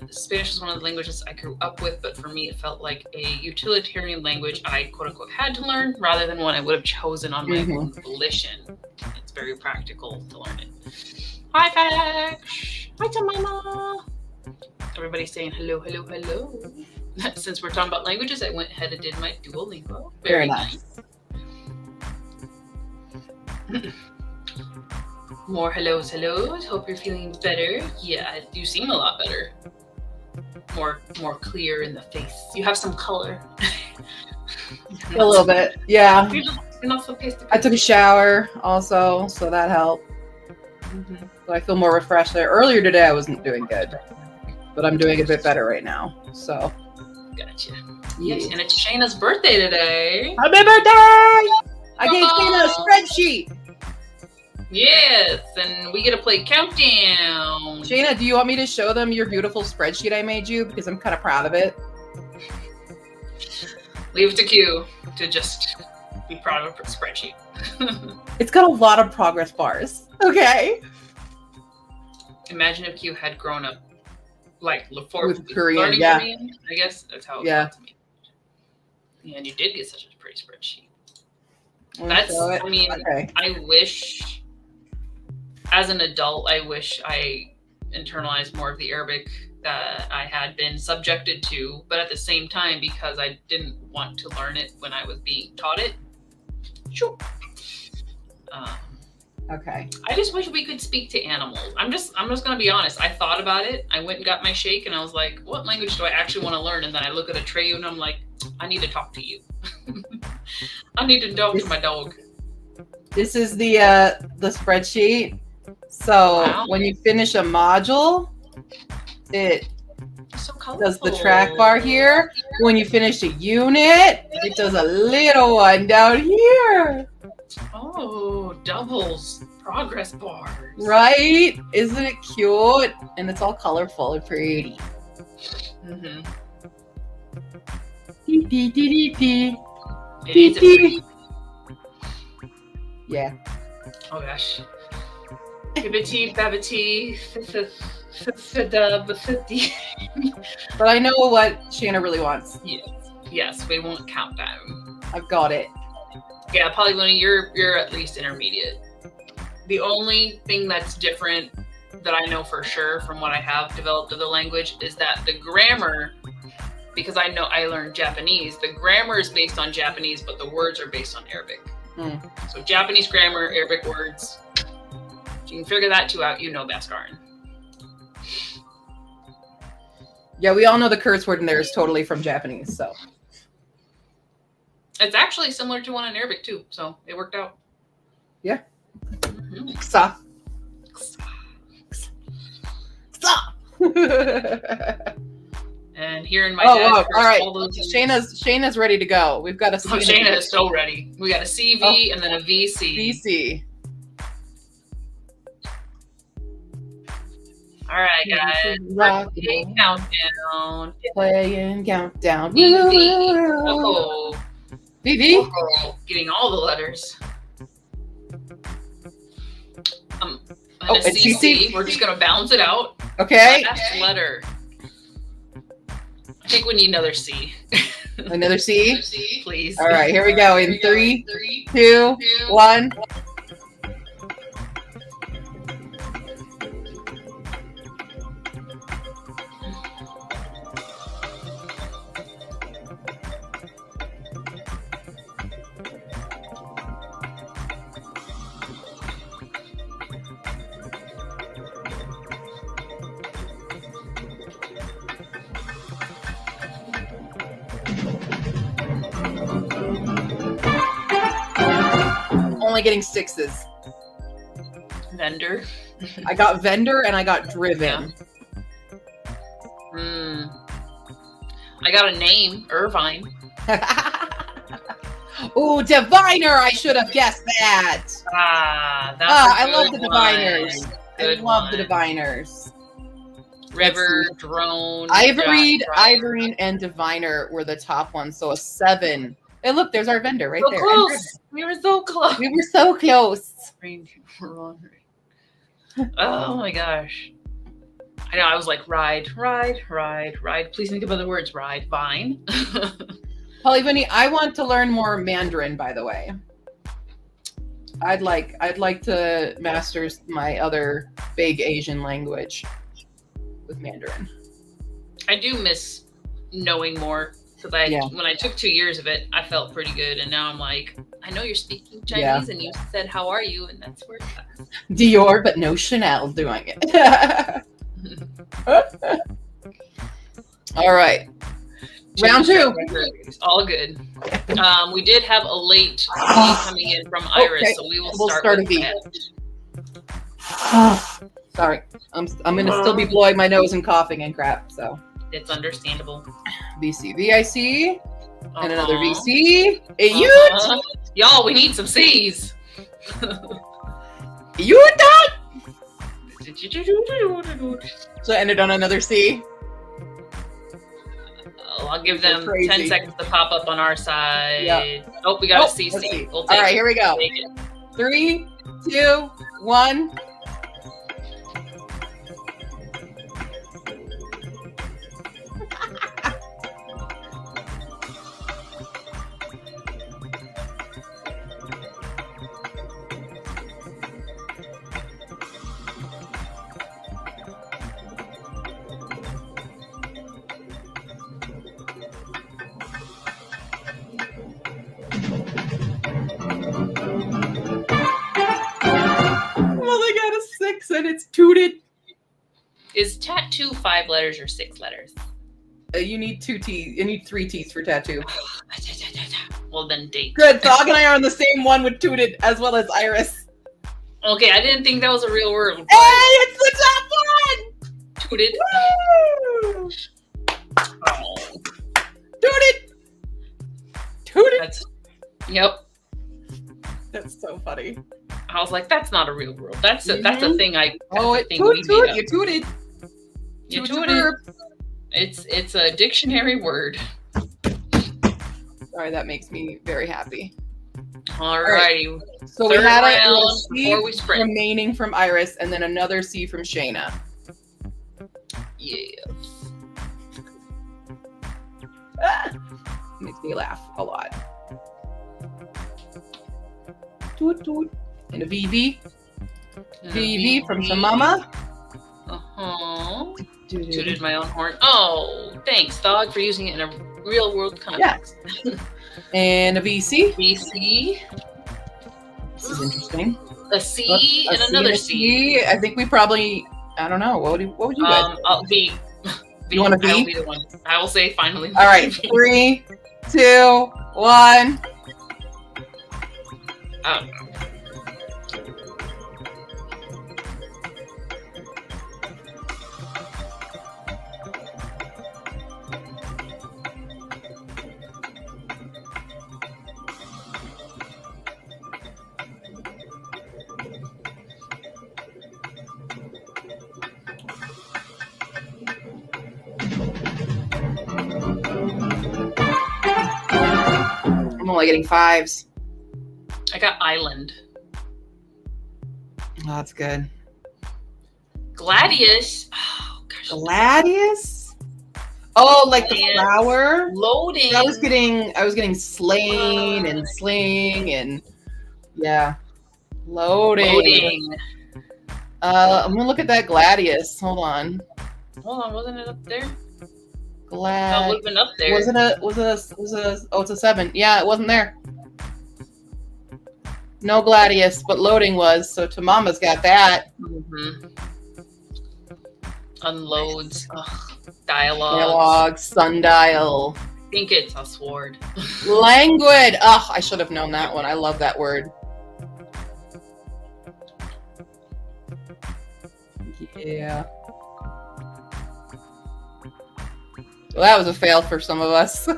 Spanish is one of the languages I grew up with, but for me it felt like a utilitarian language I quote unquote had to learn rather than one I would have chosen on my own volition. It's very practical to learn it. Hi, Fax. Hi, Tamama. Everybody's saying hello, hello, hello. Since we're talking about languages, I went ahead and did my Duolingo. Very nice. More hellos. Hope you're feeling better. Yeah, you seem a lot better. More clear in the face. You have some color. A little bit, yeah. You're not so pasty. I took a shower also, so that helped. So I feel more refreshed there. Earlier today, I wasn't doing good, but I'm doing a bit better right now. So, gotcha. Yes, and it's Shayna's birthday today. Happy birthday! I gave Shayna a spreadsheet. Yes, and we get to play countdown. Shayna, do you want me to show them your beautiful spreadsheet I made you? Because I'm kind of proud of it. Leave it to Q to just be proud of a spreadsheet. It's got a lot of progress bars. Okay. Imagine if Q had grown up like with Korean, Korean, I guess that's how it felt to me. Yeah, and you did get such a pretty spreadsheet. I wish, as an adult, I wish I internalized more of the Arabic that I had been subjected to, but at the same time, because I didn't want to learn it when I was being taught it. Sure. Okay. I just wish we could speak to animals. I'm just gonna be honest. I thought about it. I went and got my shake, and I was like, "What language do I actually want to learn?" And then I look at Atreyu, and I'm like, "I need to talk to you. I need to talk to my dog." This is the spreadsheet. So when you finish a module, it does the track bar here. When you finish a unit, it does a little one down here. Oh, doubles progress bars. Right? Isn't it cute? And it's all colorful and pretty. Mm-hmm. It is pretty. Yeah. Oh gosh. Bibbity, babbity, but I know what Shanna really wants. Yes, we won't count down. I've got it. Yeah, Polygony, you're at least intermediate. The only thing that's different that I know for sure from what I have developed of the language is that the grammar, because I know I learned Japanese, the grammar is based on Japanese, but the words are based on Arabic. So Japanese grammar, Arabic words. If you can figure that two out, you know Baskarian. Yeah, we all know the curse word in there is totally from Japanese, so. It's actually similar to one in Arabic too, so it worked out. Yeah. Mm-hmm. Ksa. And here in my dad's all right. all those Shayna's ready to go. We've got a C. Shayna is so ready. We got a CV and then a VC. VC. All right, guys. Playing countdown. Playing countdown. VV. VV. Getting all the letters. And a CC. We're just gonna balance it out. Okay. Last letter. I think we need another C. Another C? Please. All right, here we go. In 3, 2, 1. Only getting 6s. Vendor. I got vendor and I got driven. I got a name, Irvine. Ooh, diviner! I should have guessed that. I love the diviners. I love the diviners. River, drone, Ivorine, and diviner were the top ones. So a 7. Hey, look, there's our vendor right there. Close. We were so close. We were so close. Oh my gosh. I know, I was like, ride. Please think of other words. Ride, vine. Polyvini, I want to learn more Mandarin, by the way. I'd like to master my other big Asian language with Mandarin. I do miss knowing more because when I took 2 years of it, I felt pretty good, and now I'm like, I know you're speaking Chinese, and you said how are you, and that's where it's at. Dior, but no Chanel doing it. All right. Round 2. All good. We did have a late V coming in from Iris, so we will start with V. Sorry, I'm gonna still be blowing my nose and coughing and crap. So it's understandable. VC, VIC, and another VC. A Y'all, we need some C's. So I ended on another C. I'll give them 10 seconds to pop up on our side. Yep. Oh, we got a CC. All right, here we go. 3, 2, 1. And it's tooted. Is tattoo 5 letters or 6 letters? You need 2 T's. You need 3 T's for tattoo. Well, then date. Good. Dog and I are on the same one with tooted as well as Iris. Okay, I didn't think that was a real word. Hey, it's the top one! Tooted. Woo! Oh. Tooted. Yep. That's so funny. I was like, that's not a real word. That's a thing. You tooted. You tooted. It's a dictionary word. Sorry, that makes me very happy. Alrighty. So we had a C remaining from Iris, and then another C from Shayna. Yes. Makes me laugh a lot. Toot toot. And a VV. VV from Shamama. Tooted my own horn. Oh, thanks, dog, for using it in a real world context. Yeah. And a VC. VC. This is interesting. A C and another C. I think we probably, I don't know. What would you guys? V. You want a V? I will be the one. I will say finally. All right. 3, 2, 1. I don't know. I'm only getting 5s. I got island. Oh, that's good. Gladius. Oh gosh. Gladius? Oh, like the flower? Loading. I was getting slain and sling and yeah. Loading. I'm gonna look at that Gladius. Hold on, wasn't it up there? Glad. It would have been up there. Oh, it's a 7. Yeah, it wasn't there. No Gladius, but loading was. So Tamama's got that. Mm-hmm. Unloads. Dialogue. Dialogue. Sundial. I think it's a sword. Languid. Oh, I should have known that one. I love that word. Yeah. Well, that was a fail for some of us.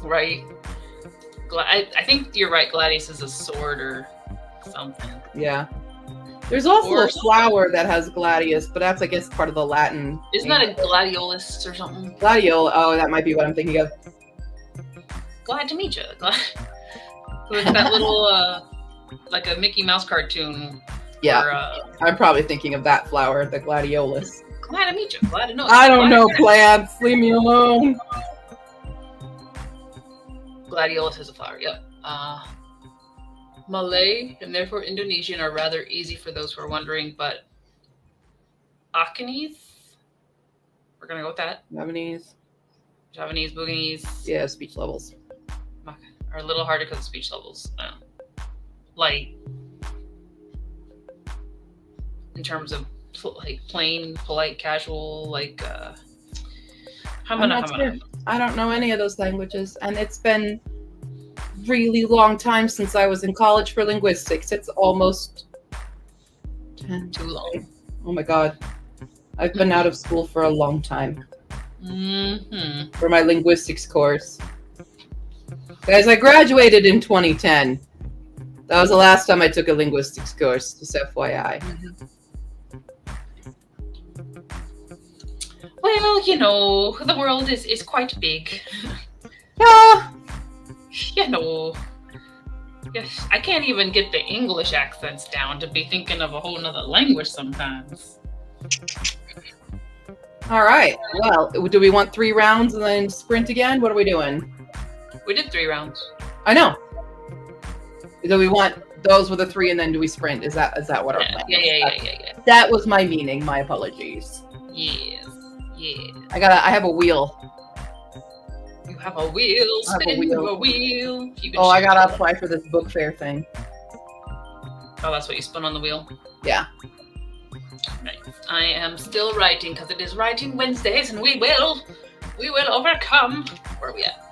Right. I think you're right. Gladius is a sword or something. Yeah. There's also a flower that has gladius, but that's, I guess, part of the Latin. Isn't that a gladiolus or something? Gladiola. Oh, that might be what I'm thinking of. Glad to meet you. With that little, like a Mickey Mouse cartoon. Yeah. Or, I'm probably thinking of that flower, the gladiolus. Glad to meet you. Glad to know. I don't know plants. Leave me alone. Gladiolus is a flower. Yep. Malay and therefore Indonesian are rather easy for those who are wondering, but Akanese, we're gonna go with that. Javanese, Bouganese. Yeah, speech levels are a little harder because of speech levels. Like in terms of like plain, polite, casual, like I don't know any of those languages, and it's been really long time since I was in college for linguistics. It's almost 10. Too long. Oh my god. I've been out of school for a long time. Mm-hmm. For my linguistics course. Guys, I graduated in 2010. That was the last time I took a linguistics course, just FYI. Mm-hmm. Well, you know, the world is quite big. Yeah. You know, yes, I can't even get the English accents down to be thinking of a whole nother language sometimes. All right. Well, do we want 3 rounds and then sprint again? What are we doing? We did 3 rounds. I know. Do we want those with a 3 and then do we sprint? Is that what our plan is? Yeah. That was my meaning. My apologies. Yes. Yeah. I have a wheel. You have a wheel, spin a wheel. I gotta apply for this book fair thing. Oh, that's what you spin on the wheel? Yeah. Right. I am still writing because it is Writing Wednesdays, and we will overcome. Where are we at?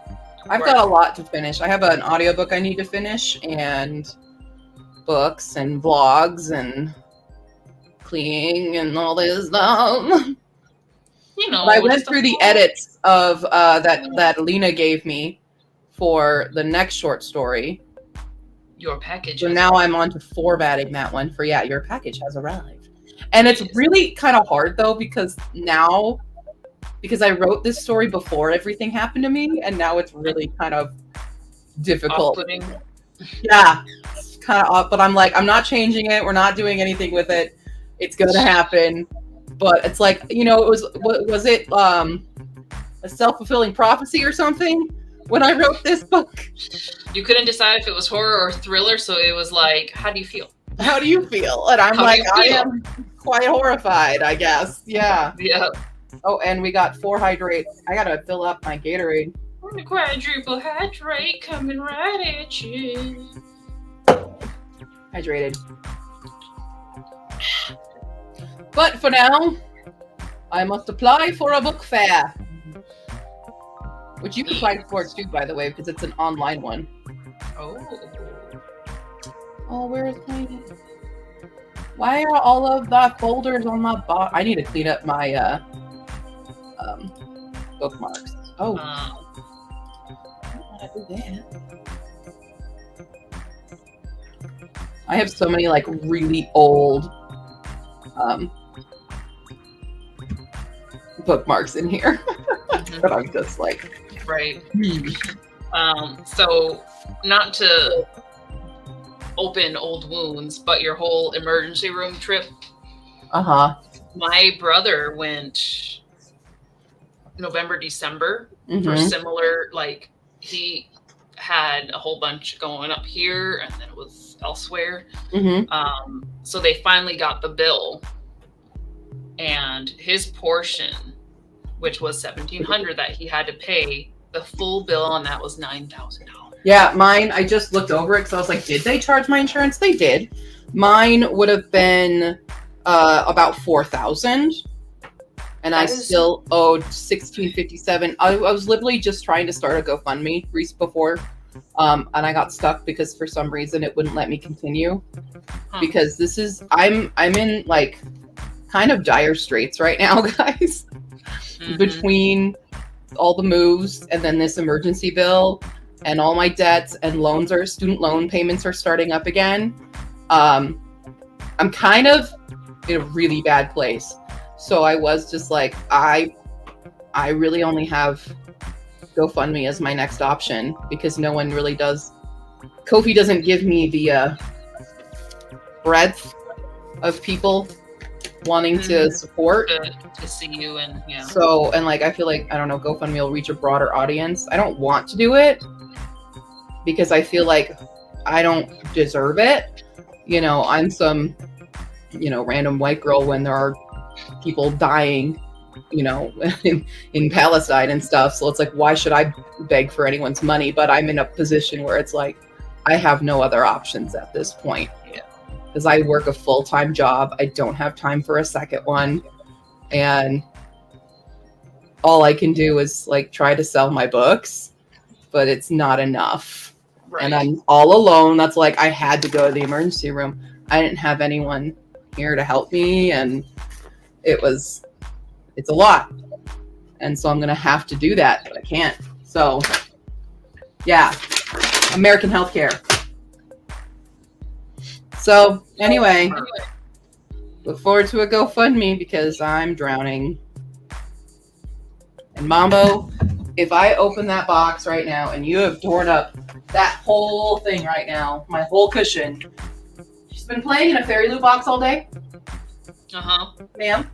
I've got a lot to finish. I have an audiobook I need to finish, and books and vlogs and cleaning and all this stuff. You know, I went through the edits of that Lena gave me for the next short story. Your package. So now I'm on to formatting that one for your package has arrived. And it's really kind of hard though because I wrote this story before everything happened to me, and now it's really kind of difficult. Off-putting. Yeah, it's kind of off, but I'm like, I'm not changing it. We're not doing anything with it. It's going to happen. But it's like, you know, was it a self-fulfilling prophecy or something when I wrote this book? You couldn't decide if it was horror or thriller, so it was like, how do you feel? How do you feel? And I'm like, I am quite horrified, I guess. Yeah. Yeah. Oh, and we got 4 hydrates. I gotta fill up my Gatorade. The quadruple hydrate coming right at you. Hydrated. But for now, I must apply for a book fair. Which you can apply for too, by the way, because it's an online one. Oh, where is my... Why are all of the folders on my box? I need to clean up my bookmarks. Oh. I do that. I have so many like really old bookmarks in here. But I'm just like, right. So not to open old wounds, but your whole emergency room trip Uh-huh. My brother went November, December for Mhm. similar, like he had a whole bunch going up here and then it was elsewhere. So they finally got the bill, and his portion, which was $1,700 that he had to pay, the full bill, and that was $9,000. Yeah, mine, I just looked over it because I was like, did they charge my insurance? They did. Mine would have been about $4,000, and I still owed $1,657. I was literally just trying to start a GoFundMe before, and I got stuck because for some reason it wouldn't let me continue. Because this is I'm in like kind of dire straits right now, guys. Between all the moves and then this emergency bill and all my debts and student loan payments are starting up again. I'm kind of in a really bad place. So I was just like, I really only have GoFundMe as my next option because no one really does. Ko-fi doesn't give me the breadth of people wanting to support to see you, and so, and like I feel like, I don't know, GoFundMe will reach a broader audience. I don't want to do it because I feel like I don't deserve it. I'm some random white girl when there are people dying in Palestine and stuff. So it's like, why should I beg for anyone's money? But I'm in a position where it's like I have no other options at this point. Because I work a full-time job. I don't have time for a second one. And all I can do is like try to sell my books, but it's not enough. Right. And I'm all alone. That's like, I had to go to the emergency room. I didn't have anyone here to help me. And it's a lot. And so I'm going to have to do that, but I can't. So yeah, American healthcare. So anyway, look forward to a GoFundMe because I'm drowning. And Mambo, if I open that box right now and you have torn up that whole thing right now, my whole cushion. She's been playing in a Fairy Loot box all day. Ma'am,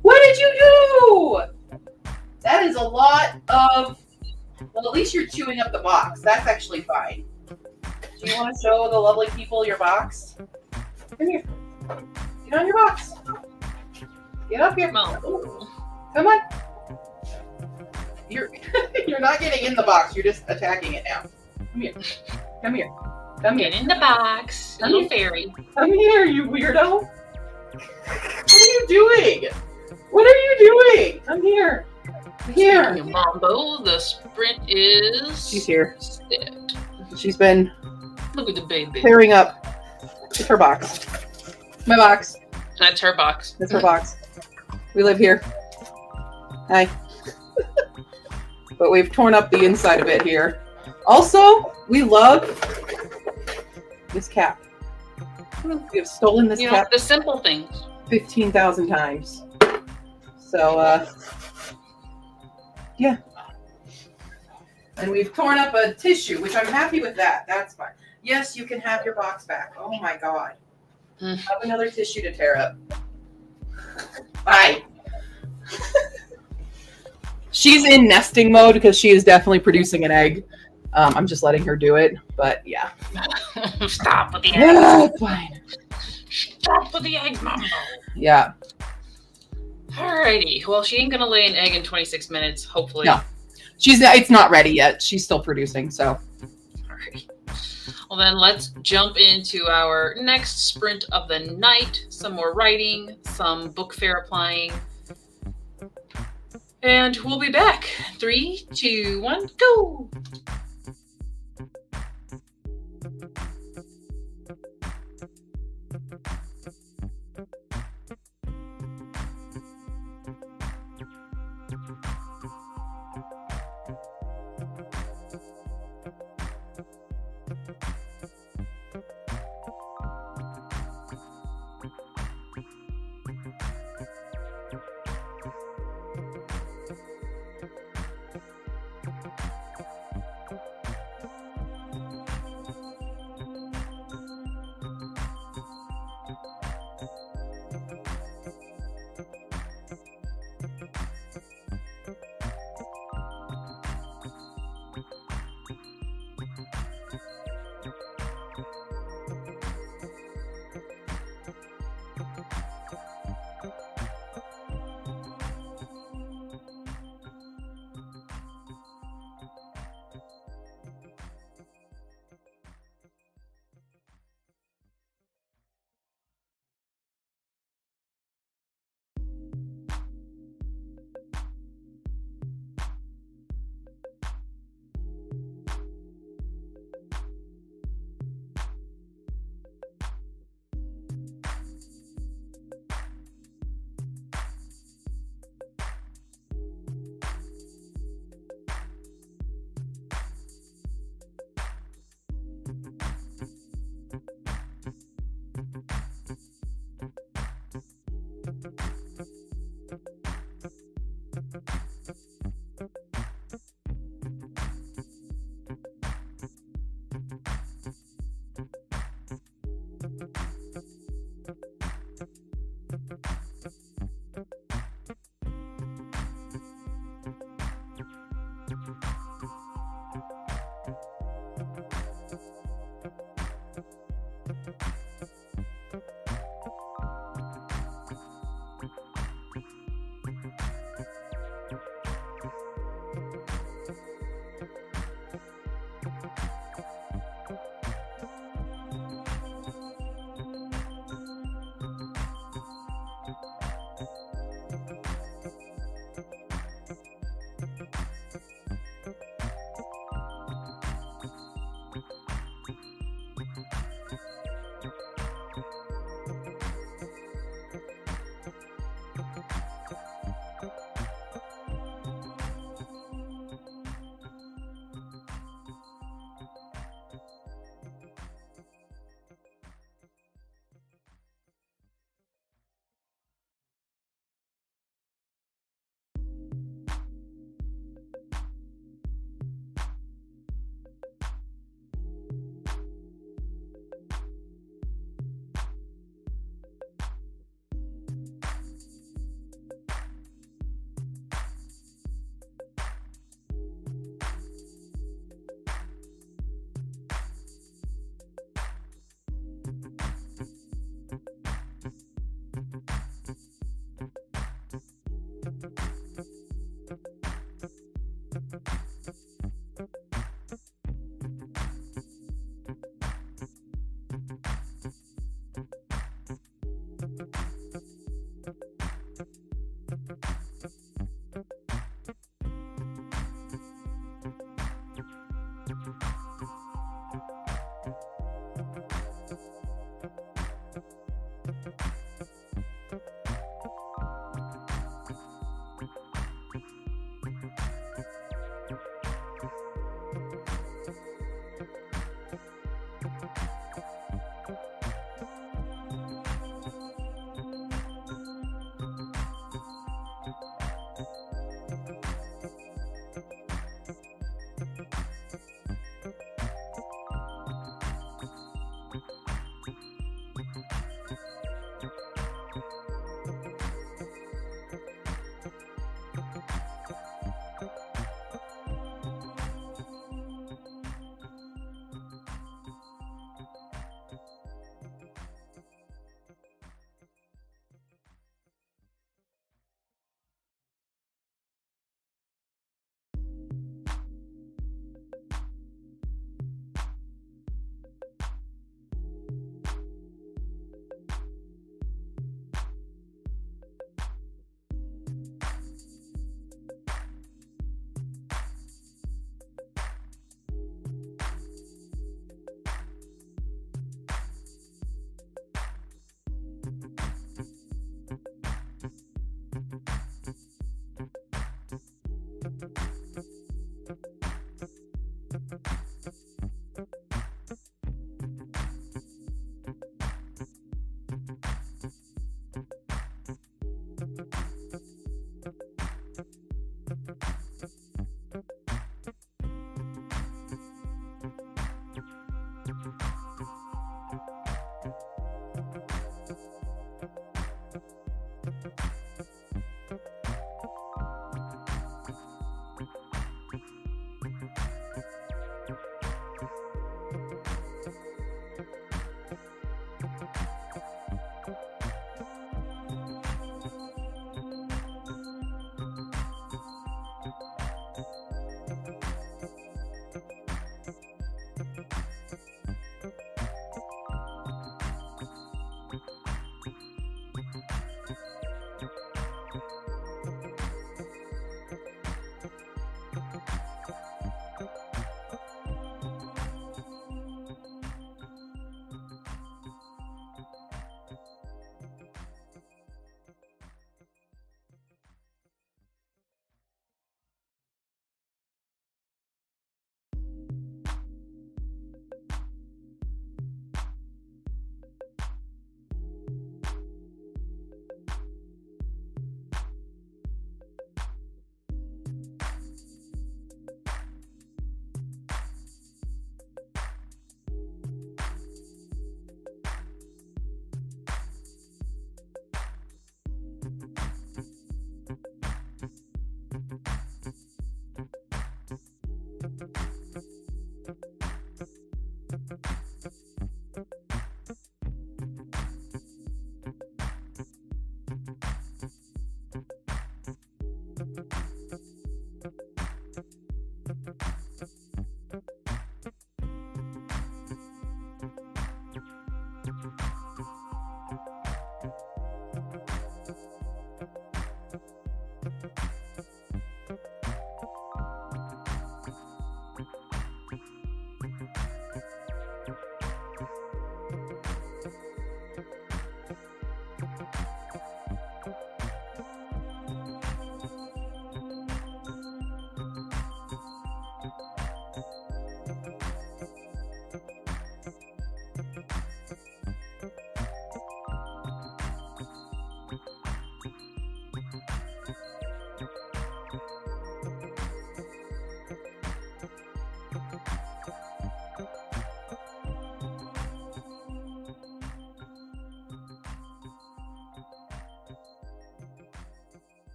what did you do? That is a lot of, well, at least you're chewing up the box. That's actually fine. Do you want to show the lovely people your box? Come here. Get on your box. Get up here. Come on. You're not getting in the box. You're just attacking it now. Come here. Come here. Come here. Get in the box, little fairy. Come here, you weirdo. What are you doing? What are you doing? Come here. Here. Mambo, the sprint is... She's here. Set. She's been... Look at the baby. Tearing up. It's her box. My box. That's her box. That's her box. We live here. Hi. But we've torn up the inside of it here. Also, we love this cap. We have stolen this cap. The simple things. 15,000 times. So, yeah. And we've torn up a tissue, which I'm happy with that. That's fine. Yes, you can have your box back. Oh my God. Have another tissue to tear up. Bye. She's in nesting mode because she is definitely producing an egg. I'm just letting her do it, but yeah. Stop with the eggs. Yeah, fine. Stop with the eggs, Mambo. Yeah. Alrighty. Well, she ain't gonna lay an egg in 26 minutes, hopefully. No. It's not ready yet. She's still producing, so. Alright. Well, then let's jump into our next sprint of the night. Some more writing, some book fair applying. And we'll be back. 3, 2, 1, go!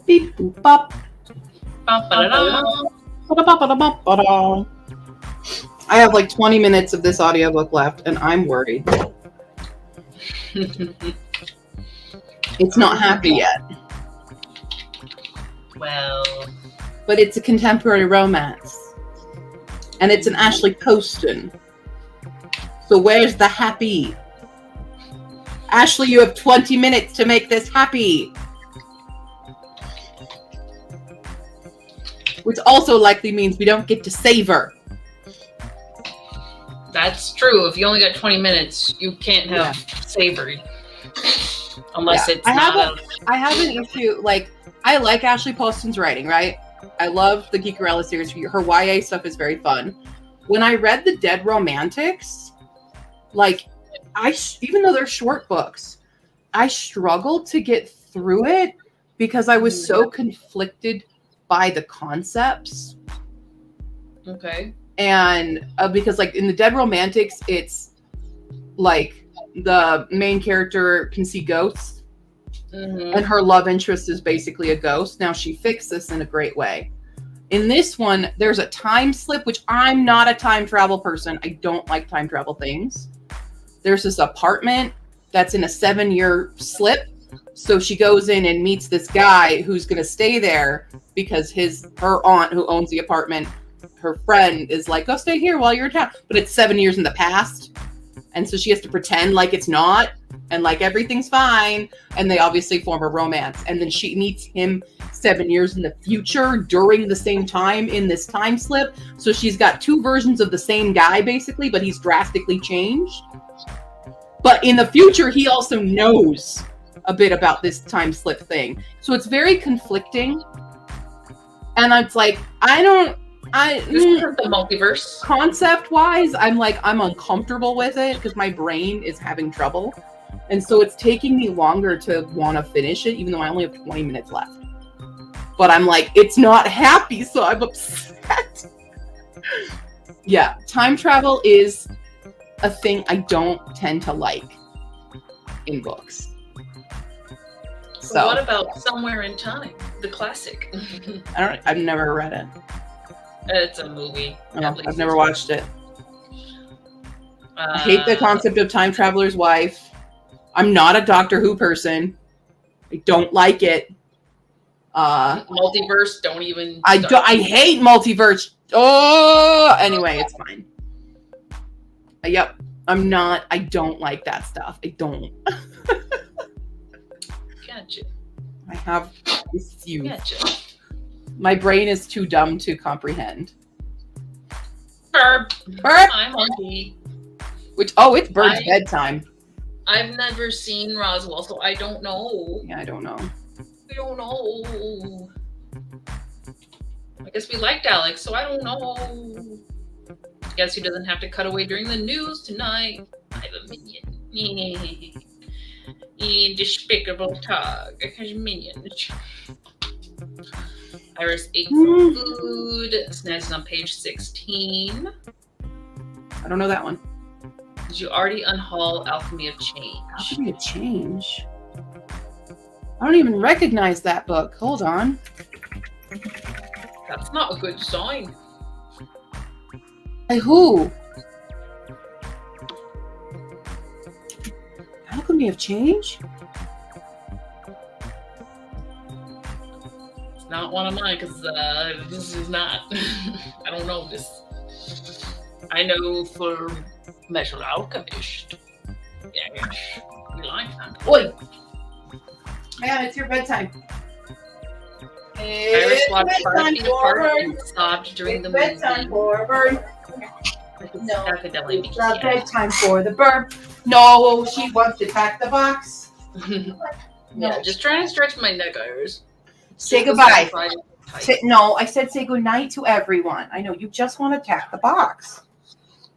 Beep boop bop. Ba-ba-da-da. Ba-da-ba-ba-da-ba-ba-da. I have like 20 minutes of this audiobook left, and I'm worried. It's not happy yet. Well, but it's a contemporary romance. And it's an Ashley Poston. So where's the happy? Ashley, you have 20 minutes to make this happy. Which also likely means we don't get to savor. that's true. If you only got 20 minutes, you can't have savory. Unless it's I have an issue, like, I like Ashley Poston's writing, right? I love the Geekerella series. Her YA stuff is very fun. When I read The Dead Romantics, like, even though they're short books, I struggled to get through it because I was so conflicted by the concepts. Okay. And because, like, in The Dead Romantics, it's like the main character can see ghosts, and her love interest is basically a ghost. Now, she fixed this in a great way. In this one, there's a time slip, which I'm not a time travel person. I don't like time travel things. There's this apartment that's in a 7-year slip. So she goes in and meets this guy who's going to stay there because her aunt who owns the apartment, her friend is like, go stay here while you're in town. But it's 7 years in the past. And so she has to pretend like it's not and like everything's fine. And they obviously form a romance. And then she meets him 7 years in the future during the same time in this time slip. So she's got two versions of the same guy basically, but he's drastically changed. But in the future, he also knows a bit about this time slip thing. So it's very conflicting. And it's like, this is the multiverse. Concept wise, I'm uncomfortable with it because my brain is having trouble. And so it's taking me longer to want to finish it, even though I only have 20 minutes left. But I'm like, it's not happy, so I'm upset. Yeah, time travel is a thing I don't tend to like in books. So what about Somewhere in Time, the classic? I've never read it. It's a movie. I've never watched it. I hate the concept of time traveler's wife. I'm not a Doctor Who person. I don't like it. Multiverse, don't even. I hate multiverse. Oh, anyway, it's fine. Yep, I don't like that stuff. I don't. Gotcha. I have issues. Gotcha. My brain is too dumb to comprehend. Burp. I'm hungry. It's Bird's bedtime. I've never seen Roswell, so I don't know. Yeah, I don't know. I don't know. guess we liked Alex, so I don't know. Guess he doesn't have to cut away during the news tonight. I have a minion. Despicable Tug has minions. Iris ate some food. Snaz is on page 16. I don't know that one. Did you already unhaul Alchemy of Change? Alchemy of Change? I don't even recognize that book. Hold on. That's not a good sign. Hey, who? Alchemy of Change? It's not one of mine because this is not. I don't know this. I know for Metal Alchemist. Yes, you like that. Oi! Yeah, it's your bedtime. Iris watched Barbie Park and sobbed during the movie. Bedtime for a bird. No, accidentally it's not bedtime for the bird. No, she wants to pack the box. Yeah, just trying to stretch my neck, Iris. Say goodbye. No, I said say goodnight to everyone. I know you just want to pack the box.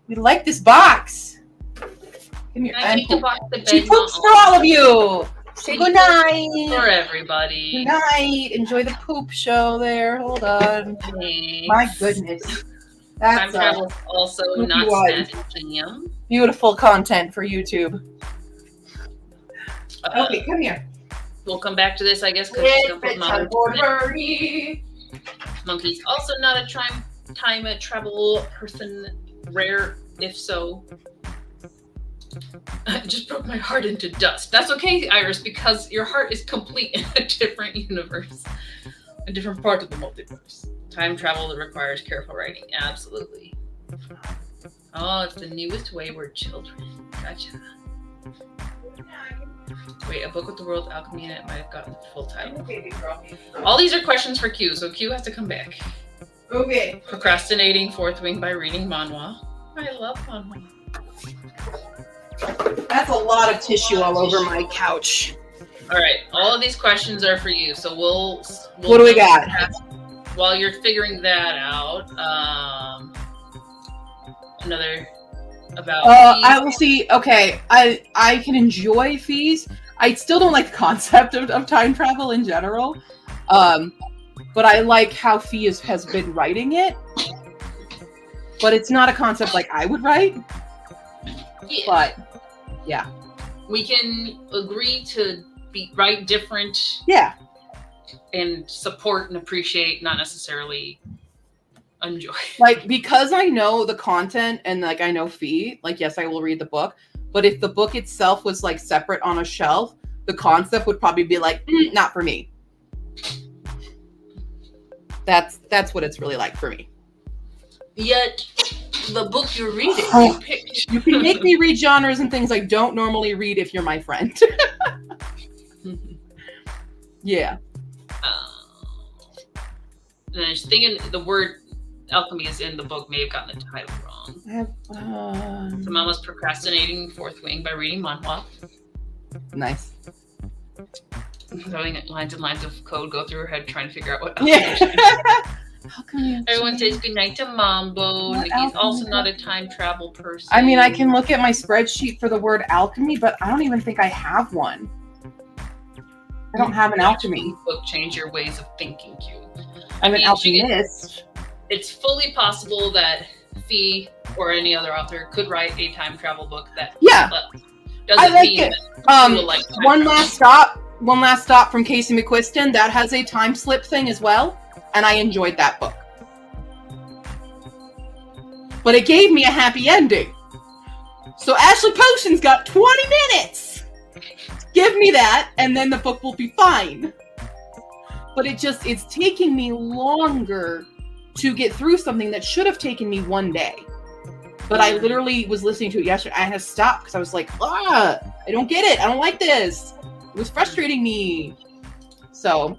We like this box. Come here. I take the box to bed. She poops for all of you. Say good night. For everybody. Good night. Enjoy the poop show there. Hold on. Thanks. My goodness. Time travel is also not Snaz and Jam. Beautiful content for YouTube. Okay, come here. We'll come back to this, I guess, because Monkey's also not a time travel person. Rare, if so. I just broke my heart into dust. That's okay, Iris, because your heart is complete in a different universe, a different part of the multiverse. Time travel that requires careful writing. Absolutely. Oh, it's the newest Wayward Children. Gotcha. Wait, a book with the world's alchemy in it might have gotten the full title. All these are questions for Q, so Q has to come back. Okay. Procrastinating Fourth Wing by reading manhwa. I love manhwa. That's a lot of tissue all over my couch. All right, all of these questions are for you, so we'll what do we got? While you're figuring that out, another about I will see. Okay, I can enjoy fees. I still don't like the concept of time travel in general, but I like how Fee has been writing it. But it's not a concept like I would write. Yeah. But yeah, we can agree to write different. Yeah. And support and appreciate, not necessarily enjoy. Like, because I know the content and like I know Fee, like yes, I will read the book. But if the book itself was like separate on a shelf, the concept would probably be like, not for me. That's what it's really like for me. Yet the book you're reading, you picked. You can make me read genres and things I don't normally read if you're my friend. Yeah. And I was thinking the word alchemy is in the book, may have gotten the title wrong. So Mama's procrastinating Fourth Wing by reading manhwa. Nice. Throwing lines and lines of code go through her head trying to figure out what alchemy is. Everyone says goodnight to Mambo. Nikki's also not a time travel person. I mean, I can look at my spreadsheet for the word alchemy, but I don't even think I have one. I don't have an alchemy. Book change your ways of thinking, Q. I'm an alchemist. It's fully possible that Fee or any other author could write a time travel book that doesn't like mean it. that you will like One Last Stop from Casey McQuiston. That has a time slip thing as well, and I enjoyed that book. But it gave me a happy ending. So Ashley Potion's got 20 minutes. Give me that, and then the book will be fine. But it's taking me longer to get through something that should have taken me one day. But I literally was listening to it yesterday. I had to stop because I was like, I don't get it. I don't like this. It was frustrating me. So,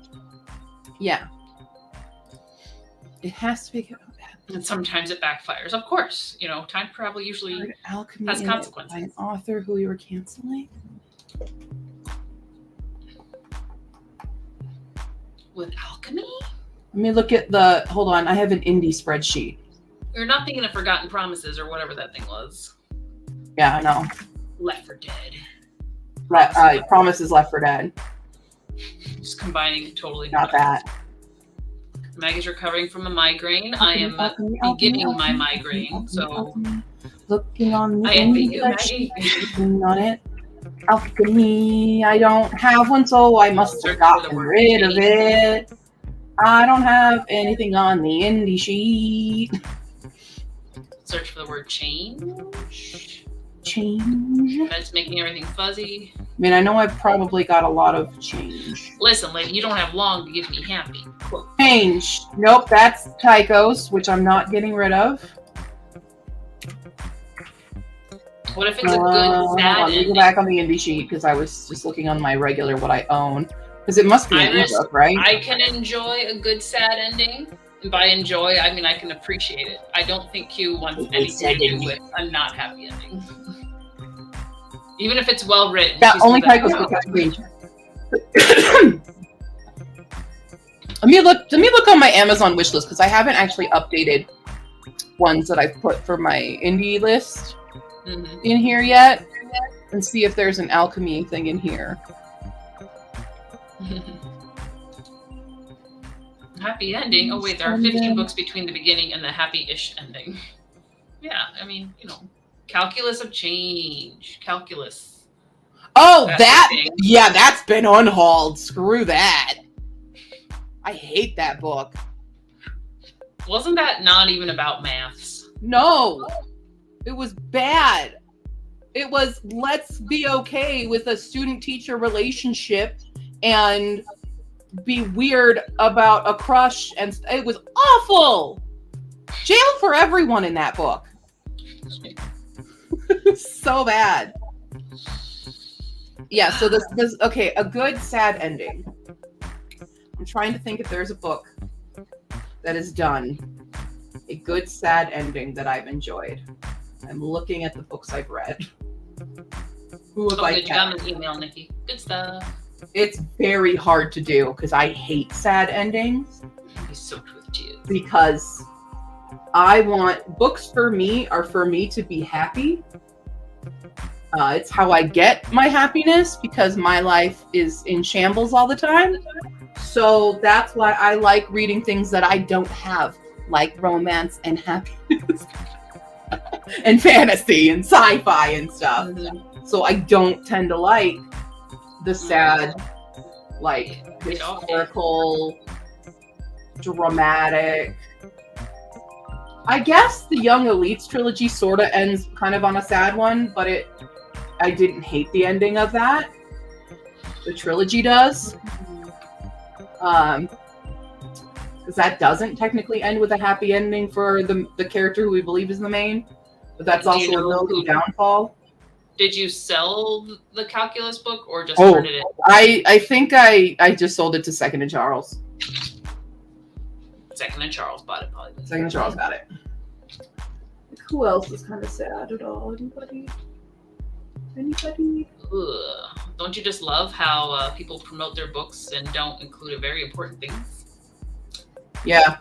yeah. It has to be. And sometimes it backfires. Of course. Time travel usually has consequences. By an author who you were canceling? With alchemy? Let me look at the. Hold on, I have an indie spreadsheet. You're not thinking of Forgotten Promises or whatever that thing was. Yeah, I know. Left 4 Dead. Promises Left 4 Dead. Just combining totally. Not that. Maggie's recovering from a migraine. I am beginning my migraine, so looking on the I envy you, Maggie. On it. Alchemy. I don't have one, so I must have gotten rid of it. I don't have anything on the indie sheet. Search for the word change. Change. That's making everything fuzzy. I mean, I know I've probably got a lot of change. Listen, lady, you don't have long to give me happy. Quote. Change. Nope, that's Tychos, which I'm not getting rid of. What if it's a good, sad ending? Go back on the indie sheet because I was just looking on my regular what I own. Because it must be an ebook, right? I can enjoy a good, sad ending. And by enjoy, I mean I can appreciate it. I don't think Q wants anything to do with a not happy ending. Even if it's well written. Yeah, only Tychos will catch green. Let me look on my Amazon wish list because I haven't actually updated ones that I've put for my indie list in here yet, and see if there's an alchemy thing in here. Happy ending. Oh wait, there are 15 books between the beginning and the happy-ish ending. Yeah, I mean, you know, calculus of change, calculus. Oh, that's been unhauled. Screw that. I hate that book. Wasn't that not even about maths? No, it was bad. It was let's be okay with a student-teacher relationship and be weird about a crush, and it was awful. Jail for everyone in that book. So bad. Yeah, so this okay, a good sad ending. I'm trying to think if there's a book that is done a good sad ending that I've enjoyed. I'm looking at the books I've read. Who have I you got an email, Nikki. Good stuff. It's very hard to do because I hate sad endings. He's soaked with tears. Because I want books for me to be happy. It's how I get my happiness because my life is in shambles all the time. So that's why I like reading things that I don't have, like romance and happiness and fantasy and sci-fi and stuff. So I don't tend to like the sad, like historical, dramatic. I guess the Young Elites trilogy sort of ends kind of on a sad one, but I didn't hate the ending of that. The trilogy does. Because that doesn't technically end with a happy ending for the character who we believe is the main. But that's also a real downfall. Did you sell the calculus book or just turned it in? I think I just sold it to Second and Charles. Second and Charles bought it, probably. Second and Charles got it. Who else is kind of sad at all? Anybody? Ugh. Don't you just love how people promote their books and don't include a very important things? Yeah.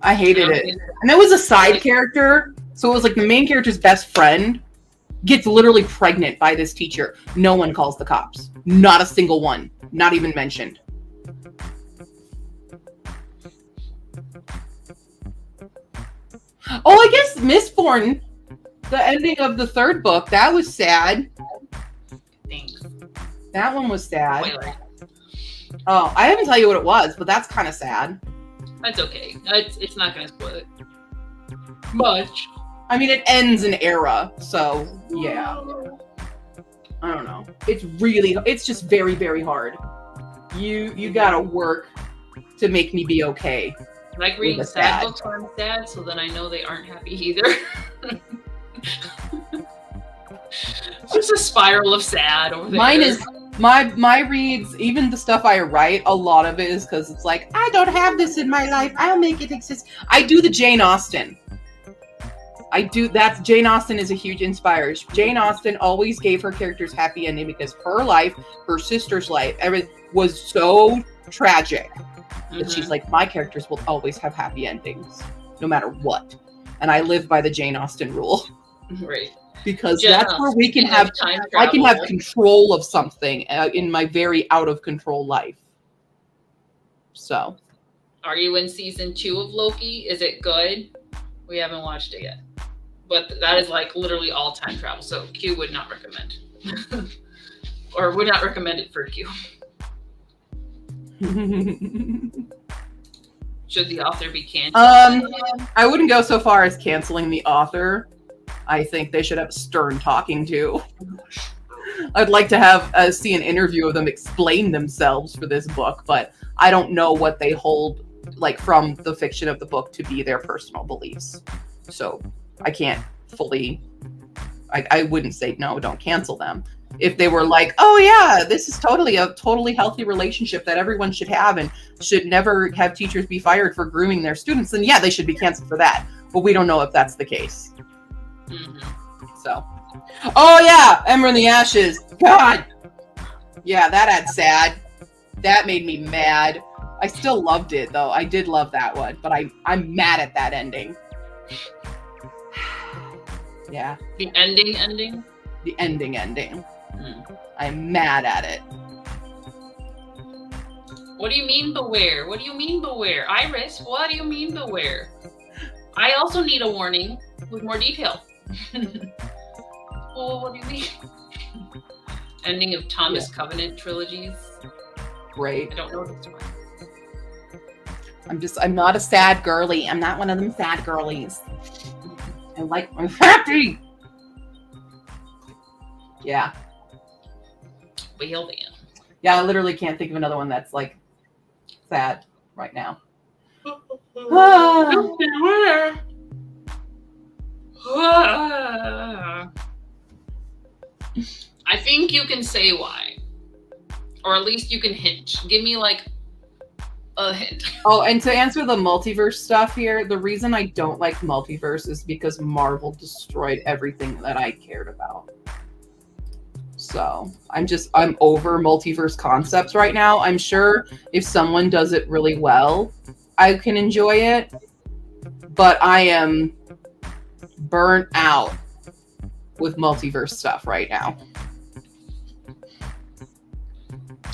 I hated it. And it was a side character. So it was like the main character's best friend gets literally pregnant by this teacher. No one calls the cops. Not a single one. Not even mentioned. Oh, I guess Mistborn, the ending of the third book, that was sad. Thanks. That one was sad. Spoiler. Oh, I haven't tell you what it was, but that's kind of sad. That's okay. It's not going to spoil it much. I mean, it ends an era, so yeah. I don't know. It's just very, very hard. You gotta work to make me be okay. I like reading sad books when I'm sad, so then I know they aren't happy either. Just a spiral of sad over there. Mine is my reads, even the stuff I write, a lot of it is because it's like, I don't have this in my life. I'll make it exist. I do the Jane Austen. Jane Austen is a huge inspirer. Jane Austen always gave her characters happy ending because her life, her sister's life, everything was so tragic And she's like, my characters will always have happy endings, no matter what. And I live by the Jane Austen rule. Right. Because that's where we can have time travel. I can have control of something in my very out of control life. So. Are you in season 2 of Loki? Is it good? We haven't watched it yet. But that is like literally all time travel. So Q would not recommend. Or would not recommend it for Q. Should the author be canceled? I wouldn't go so far as canceling the author. I think they should have a stern talking to. I'd like to see an interview of them explain themselves for this book, but I don't know what they hold like from the fiction of the book to be their personal beliefs. So I can't fully, I wouldn't say, no, don't cancel them. If they were like, oh yeah, this is totally a totally healthy relationship that everyone should have and should never have teachers be fired for grooming their students, then yeah, they should be canceled for that. But we don't know if that's the case. So, oh yeah, Ember in the Ashes. God, yeah, that had sad. That made me mad. I still loved it though. I did love that one, but I'm mad at that ending. Yeah. The ending? The ending. I'm mad at it. What do you mean beware? What do you mean beware? Iris, what do you mean beware? I also need a warning with more detail. Oh, what do you mean? Ending of Thomas Covenant trilogies. Great. I don't know this one. I'm not a sad girly. I'm not one of them sad girlies. I'm happy. Yeah. Well then. Yeah, I literally can't think of another one that's like sad right now. I think you can say why. Or at least you can hint. Give me like a hint. Oh, and to answer the multiverse stuff here, the reason I don't like multiverse is because Marvel destroyed everything that I cared about. So I'm over multiverse concepts right now. I'm sure if someone does it really well, I can enjoy it. But I am burnt out with multiverse stuff right now.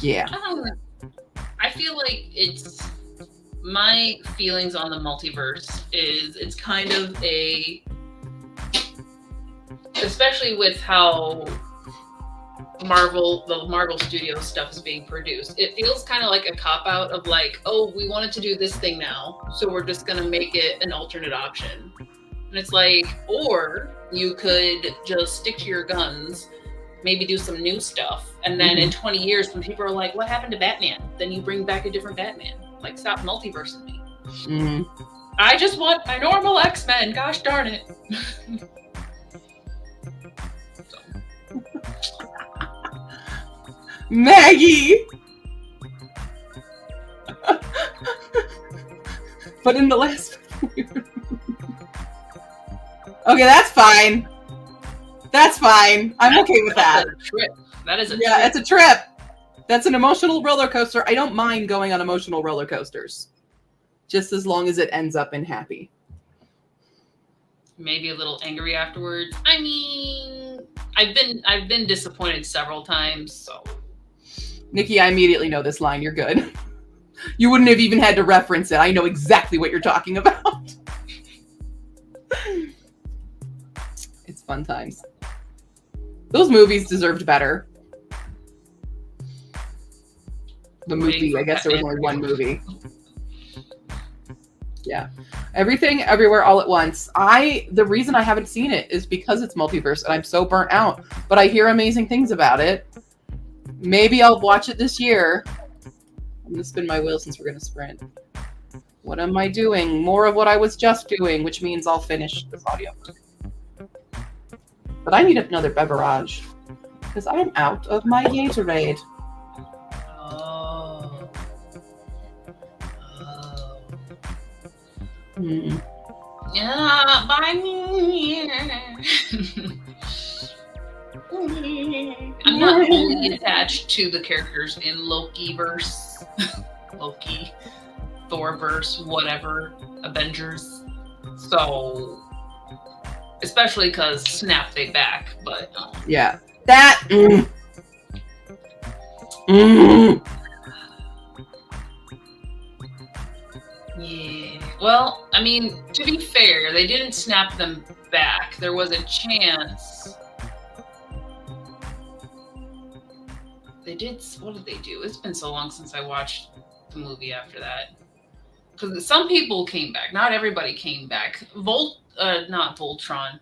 Yeah. I feel like my feelings on the multiverse is it's kind of especially with how the Marvel Studios stuff is being produced. It feels kind of like a cop-out of like, oh, we wanted to do this thing now, so we're just going to make it an alternate option. And it's like, or you could just stick to your guns, maybe do some new stuff, and then in 20 years when people are like, what happened to Batman? Then you bring back a different Batman. Like, stop multiversing me. I just want my normal X-Men, gosh darn it. Maggie! But in the last... Okay, that's fine. That's fine. I'm okay with that. That's a trip. That is a trip. It's a trip. That's an emotional roller coaster. I don't mind going on emotional roller coasters. Just as long as it ends up in happy. Maybe a little angry afterwards. I mean, I've been disappointed several times, so. Nikki, I immediately know this line. You're good. You wouldn't have even had to reference it. I know exactly what you're talking about. It's fun times. Those movies deserved better. The movie, I guess there was only one movie. Yeah. Everything, Everywhere, All at Once. The reason I haven't seen it is because it's multiverse and I'm so burnt out. But I hear amazing things about it. Maybe I'll watch it this year. I'm going to spin my wheel since we're going to sprint. What am I doing? More of what I was just doing, which means I'll finish this audiobook. But I need another beverage because I am out of my Gatorade. Oh. Yeah, buy me. I'm not only attached to the characters in Lokiverse. Loki. Thorverse, whatever, Avengers. So, especially because Snap they back, but yeah, that. Yeah. Well, I mean, to be fair, they didn't snap them back. There was a chance. They did. What did they do? It's been so long since I watched the movie after that. Because some people came back. Not everybody came back. Not Voltron.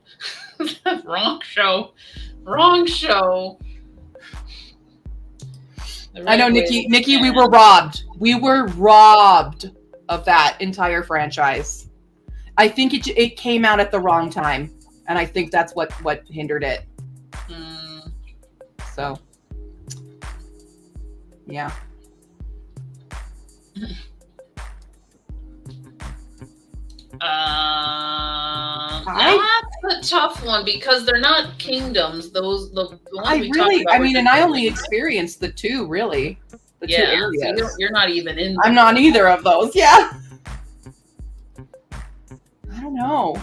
Wrong show. Wrong show. I know, Nikki, we were robbed. We were robbed of that entire franchise. I think it came out at the wrong time, and I think that's what hindered it. So, yeah. That's a tough one because they're not kingdoms. The ones we talked about. I mean, and I only experienced the two, really. The two areas. So you're not even in. I'm not either of those. Yeah. I don't know.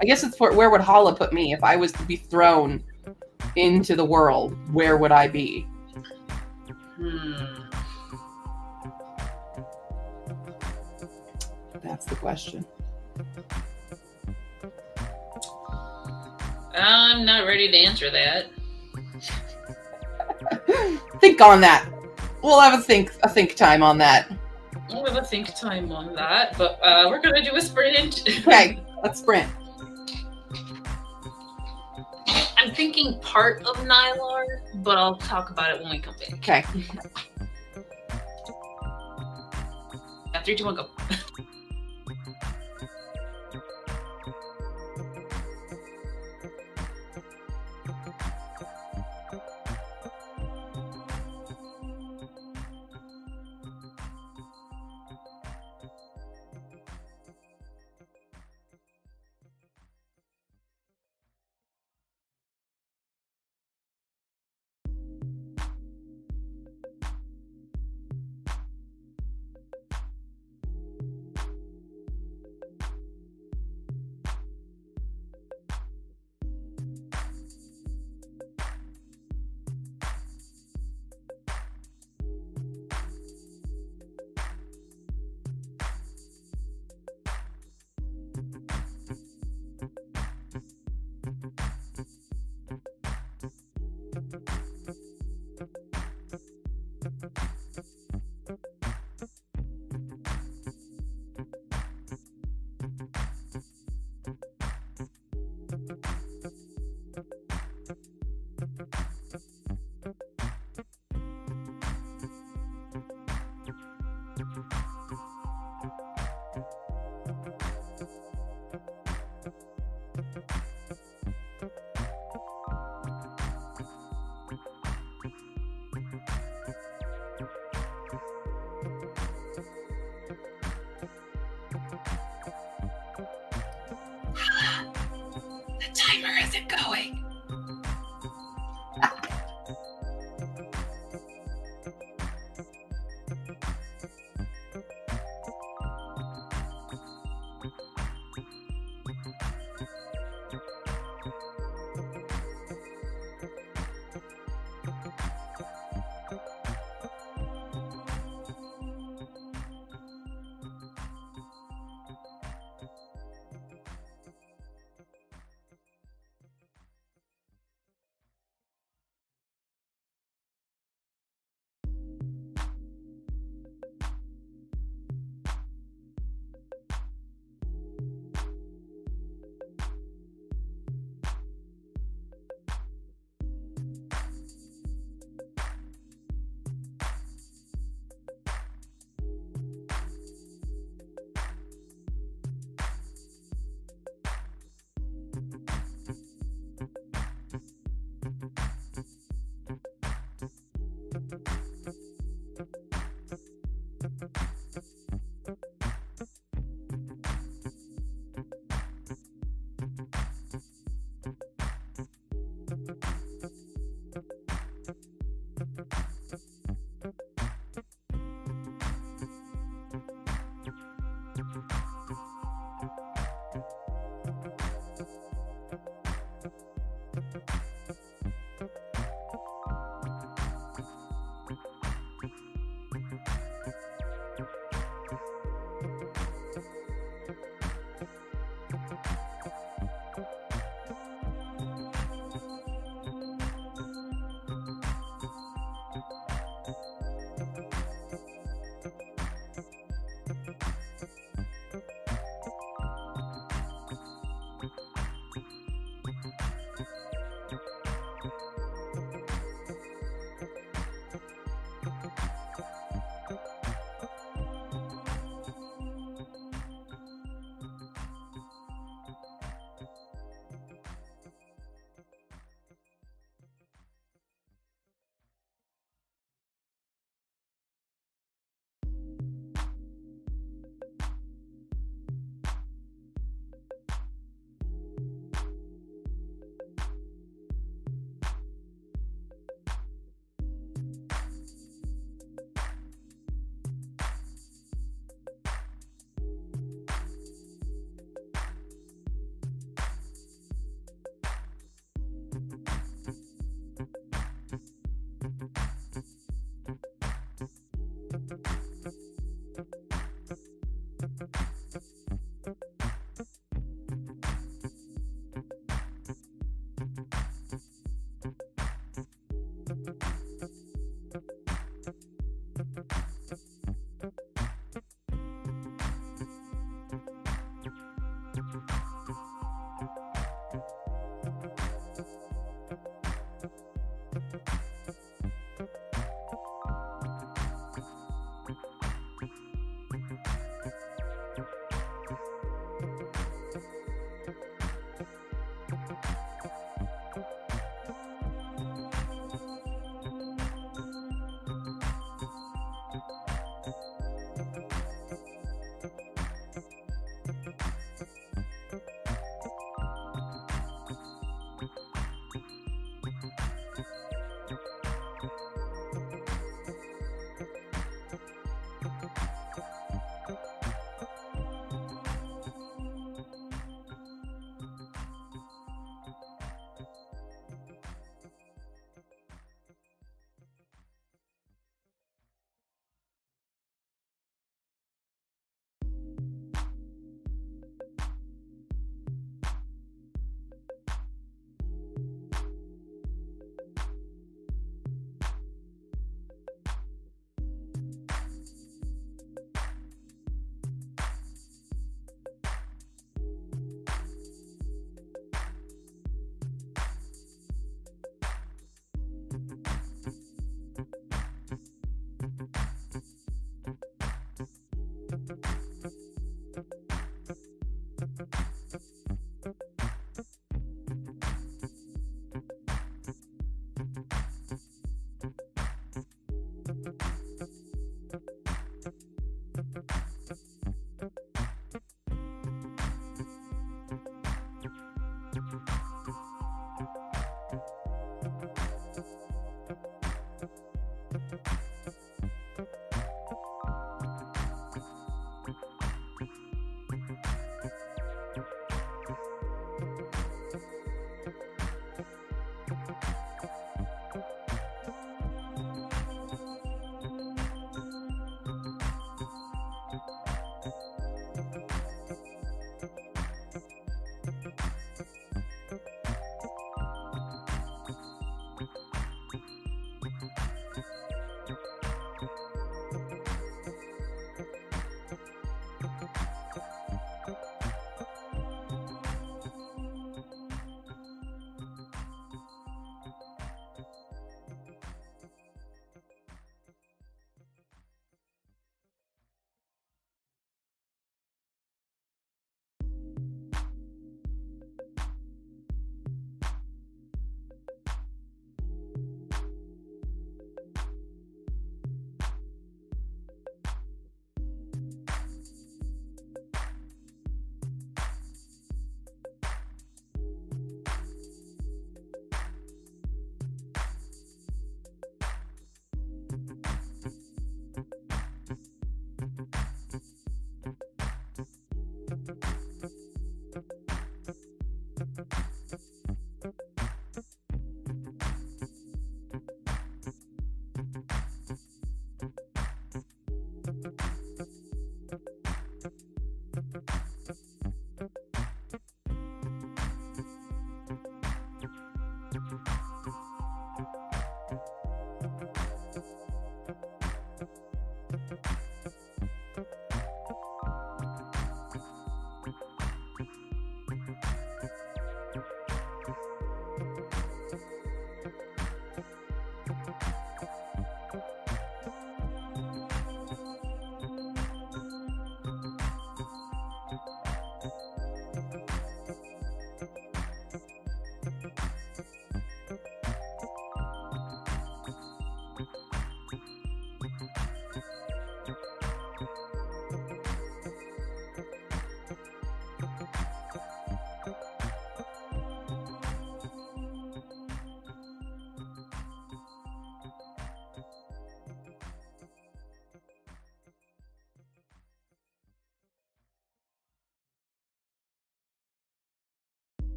I guess it's where would Hala put me if I was to be thrown into the world? Where would I be? That's the question. I'm not ready to answer that. Think on that. We'll have a think time on that. We'll have a think time on that, but we're gonna do a sprint. Okay, let's sprint. I'm thinking part of Nylar, but I'll talk about it when we come back. Okay. 3, 2, 1, go. The timer isn't going.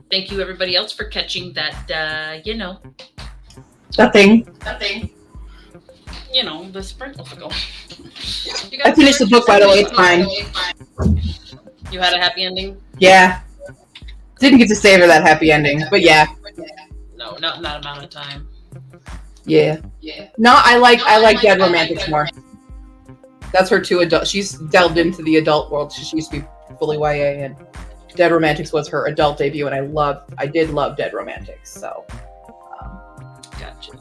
Thank you, everybody else, for catching that. Nothing. The sprinkles ago. I finished the book, by the way. It's fine. You had a happy ending? Yeah. Didn't get to savor that happy ending, but yeah. No, not in that amount of time. Yeah. No, I like Dead Romantics more. That's her two adult. She's delved into the adult world. She used to be fully YA, and Dead Romantics was her adult debut, and I did love Dead Romantics. So, gotcha.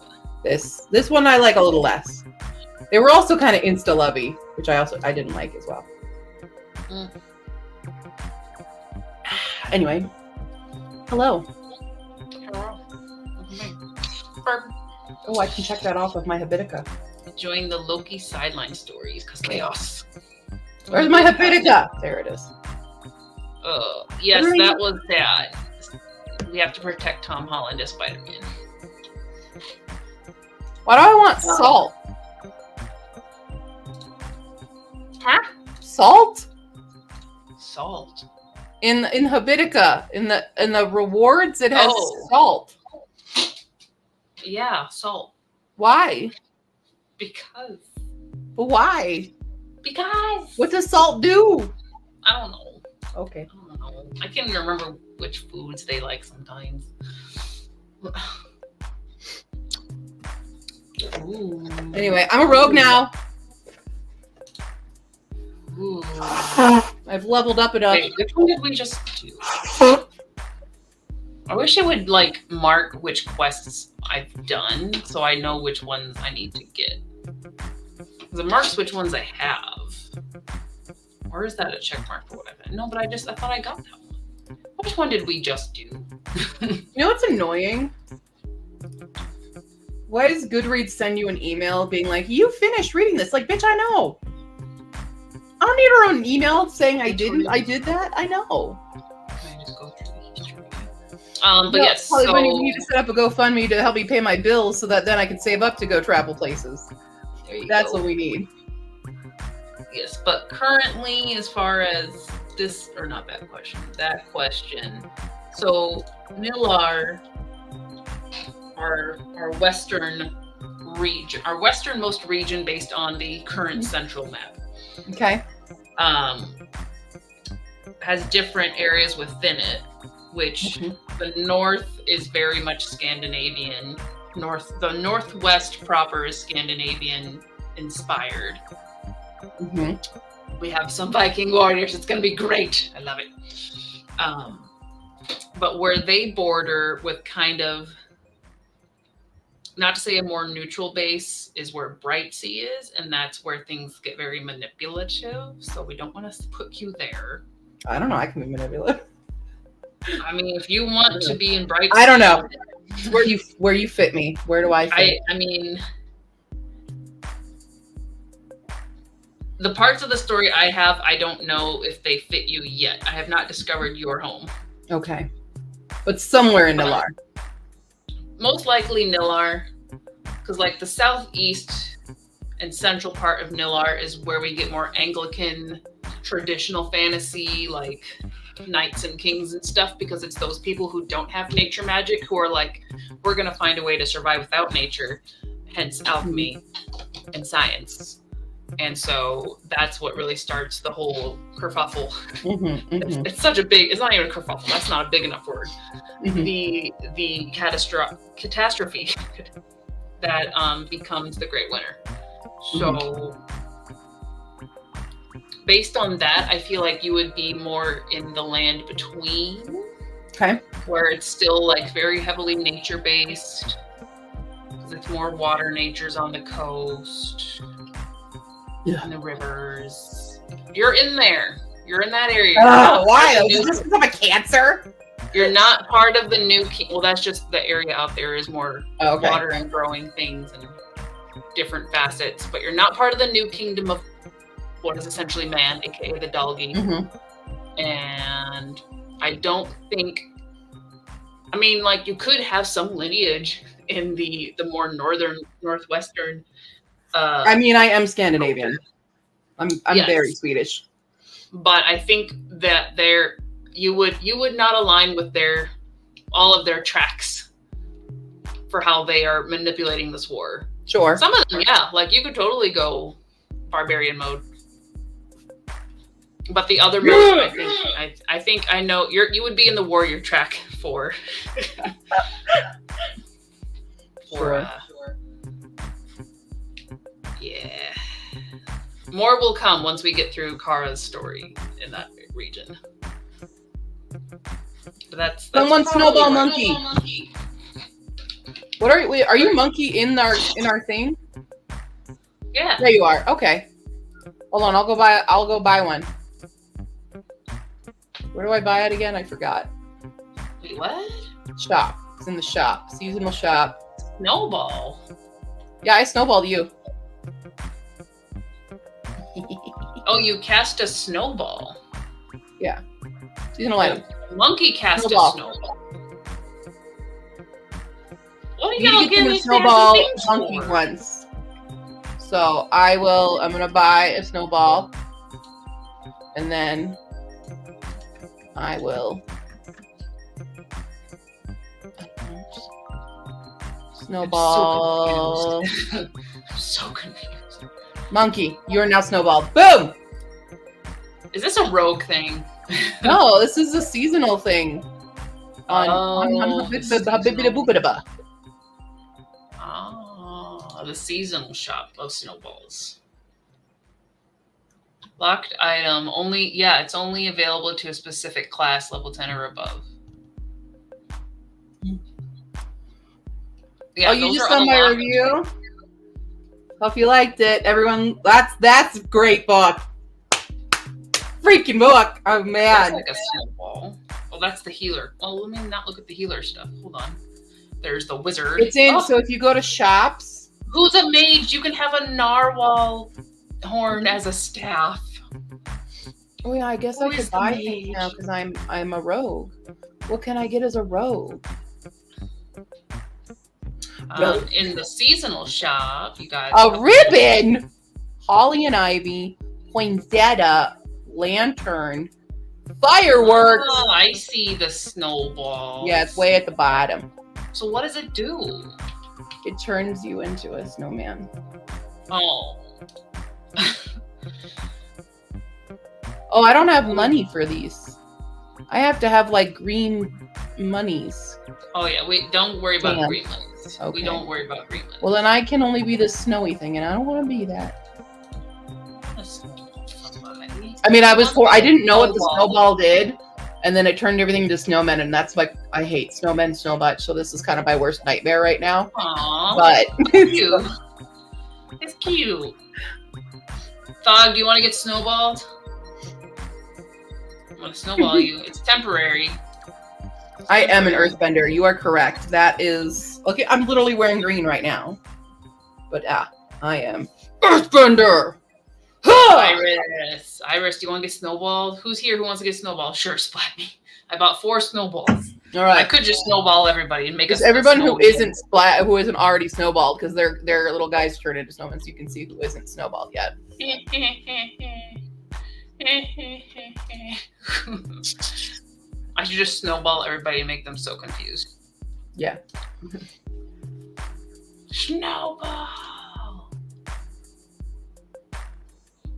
This one I like a little less. They were also kind of insta-lovey, which I didn't like as well. Anyway, hello. Oh, I can check that off of my Habitica. Enjoying the Loki sideline stories because chaos. Where's my Habitica? There it is. Yes, that was sad. We have to protect Tom Holland as Spider-Man. Why do I want salt? Huh? Salt? Salt. In Habitica, in the rewards, it has salt. Yeah, salt. Why? Because. But why? Because. What does salt do? I don't know. Okay. I don't know. I can't even remember which foods they like sometimes. Ooh. Anyway, I'm a rogue now. Ooh. I've leveled up enough. Wait, which one did we just do? I wish it would mark which quests I've done so I know which ones I need to get. Because it marks which ones I have. Or is that a check mark for what I've done? No, but I thought I got that one. Which one did we just do? You know what's annoying? Why does Goodreads send you an email being like, you finished reading this? Like, bitch, I know. I don't need her own email saying I didn't. I did that. I know. Can I just go through the history? But yes. Probably when you need to set up a GoFundMe to help me pay my bills so that then I can save up to go travel places. That's what we need. Yes, but currently, as far as this, or not that question. So, Nilar, our western region, our westernmost region based on the current central map. Okay. Has different areas within it, which the north is very much Scandinavian. The northwest proper is Scandinavian inspired. We have some Viking warriors. It's going to be great. I love it. But where they border with kind of, not to say a more neutral base, is where Brightsea is, and that's where things get very manipulative. So we don't want to put you there. I don't know. I can be manipulative. I mean, if you want to be in Brightsea, I don't know. Where you fit me. Where do I fit? I mean, the parts of the story I have, I don't know if they fit you yet. I have not discovered your home. Okay. But somewhere in Nilar. Most likely Nilar. Because the southeast and central part of Nilar is where we get more Anglican traditional fantasy, like knights and kings and stuff, because it's those people who don't have nature magic who are we're going to find a way to survive without nature, hence alchemy and science. And so that's what really starts the whole kerfuffle. It's such a big, it's not even a kerfuffle. That's not a big enough word. The catastrophe that becomes the Great Winter. So based on that, I feel like you would be more in the land between. Okay. Where it's still very heavily nature based. Because it's more water nature's on the coast. Yeah. And the rivers. You're in there. You're in that area. Why? Is this because of a cancer? You're not part of the new well, that's just the area out there is more water and growing things and different facets. But you're not part of the new kingdom of what is essentially man, aka the Dalgi. And I don't think, I mean, you could have some lineage in the more northwestern. I mean, I am Scandinavian. I'm very Swedish. but I think that you would not align with all of their tracks for how they are manipulating this war. Sure. Some of them, yeah, like you could totally go barbarian mode. But the other mode, I think I know you would be in the warrior track for. Sure. Yeah. More will come once we get through Kara's story in that region. But that's someone snowball monkey. What are you monkey in our thing? Yeah. There you are. Okay. Hold on, I'll go buy one. Where do I buy it again? I forgot. Wait, what? Shop. It's in the shop. Seasonal shop. Snowball. Yeah, I snowballed you. Oh, you cast a snowball. Yeah. Seasonal item. Monkey cast a snowball. What are y'all getting a snowball monkey once? So I'm gonna buy a snowball, and then I will snowball. I'm so confused. Monkey, you are now snowballed. Boom! Is this a rogue thing? No, this is a seasonal thing. The seasonal shop of snowballs. Locked item only. Yeah, it's only available to a specific class, level 10 or above. Yeah, you just saw my review. Hope you liked it, everyone. That's a great book. Freaking book. Oh man. That's like a snowball. Well, that's the healer. Well, let me not look at the healer stuff. Hold on. There's the wizard. It's in. So if you go to shops. Who's a mage? You can have a narwhal horn as a staff. Oh yeah, I guess I could buy things now because I'm a rogue. What can I get as a rogue? In the seasonal shop, you got a ribbon, holly and ivy, poinsettia, lantern, fireworks. Oh, I see the snowball. Yeah, it's way at the bottom. So what does it do? It turns you into a snowman. Oh. Oh, I don't have money for these. I have to have like green monies. Oh yeah, don't worry about green monies. Okay. We don't worry about green monies. Well, then I can only be the snowy thing, and I don't want to be that. I mean, I didn't know what the snowball did, and then it turned everything into snowmen, and that's like, I hate snowmen so much, so this is kind of my worst nightmare right now. Aww, but it's cute. It's cute. Thog, do you want to get snowballed? I'm going to snowball you. It's temporary. I am an earthbender. You are correct. That is... Okay, I'm literally wearing green right now. But I am earthbender! Iris, do you want to get snowballed? Who's here who wants to get snowballed? Sure, splat me. I bought 4 snowballs. All right. I could just snowball everybody and make us. Everyone who isn't already snowballed, because their little guys turn into snowmen, so you can see who isn't snowballed yet. I should just snowball everybody and make them so confused. Yeah. Snowball.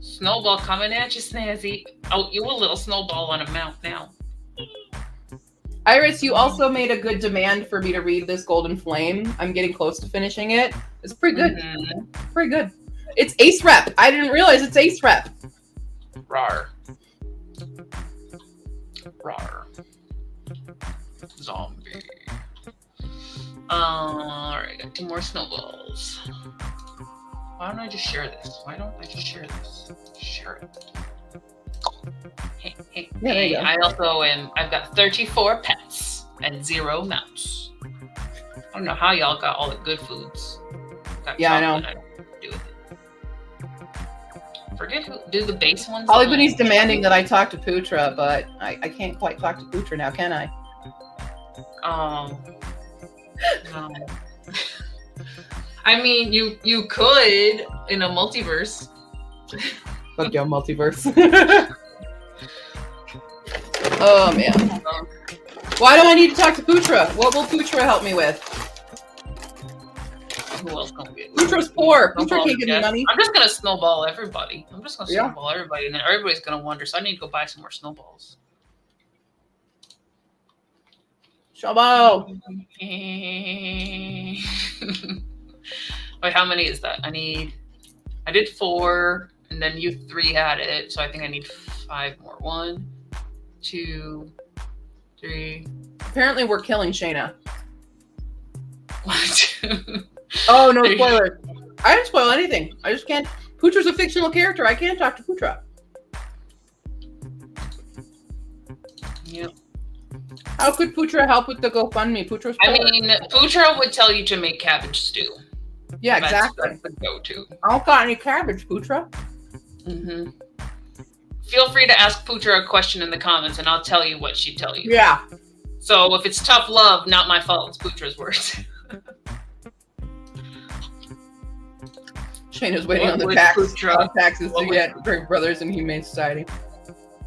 Snowball coming at you, Snazzy. Oh, you a little snowball on a mount now. Iris, you also made a good demand for me to read this Golden Flame. I'm getting close to finishing it. It's pretty good. Mm-hmm. Pretty good. It's Ace Rep. I didn't realize it's Ace Rep. Rawr. Rawr. Zombie. Alright, got 2 more snowballs. Why don't I just share this? Share it. Hey, I've got 34 pets and 0 mounts. I don't know how y'all got all the good foods. Yeah, I know. I don't do with it. Forget who do the base ones. Everybody's demanding that I talk to Putra, but I can't quite talk to Putra now, can I? No. I mean, you could in a multiverse. Fuck your multiverse. Oh man. Why do I need to talk to Putra? What will Putra help me with? Who else gonna get? Putra's poor. Putra can't give me money. I'm just gonna snowball everybody. And then everybody's gonna wonder. So I need to go buy some more snowballs. Snowball. Wait, how many is that? I did 4, and then you 3 had it, so I think I need 5 more. 1, 2, 3. Apparently, we're killing Shayna. What? Oh, no spoilers. I didn't spoil anything. I just can't. Putra's a fictional character. I can't talk to Putra. Yep. How could Putra help with the GoFundMe? Putra's poor. I mean, Putra would tell you to make cabbage stew. Yeah, exactly. That's the go-to. I don't got any cabbage, Putra. Mm-hmm. Feel free to ask Putra a question in the comments, and I'll tell you what she'd tell you. Yeah. So if it's tough love, not my fault. It's Putra's words. Shayna's waiting on the taxes to get Brave Brothers and Humane Society.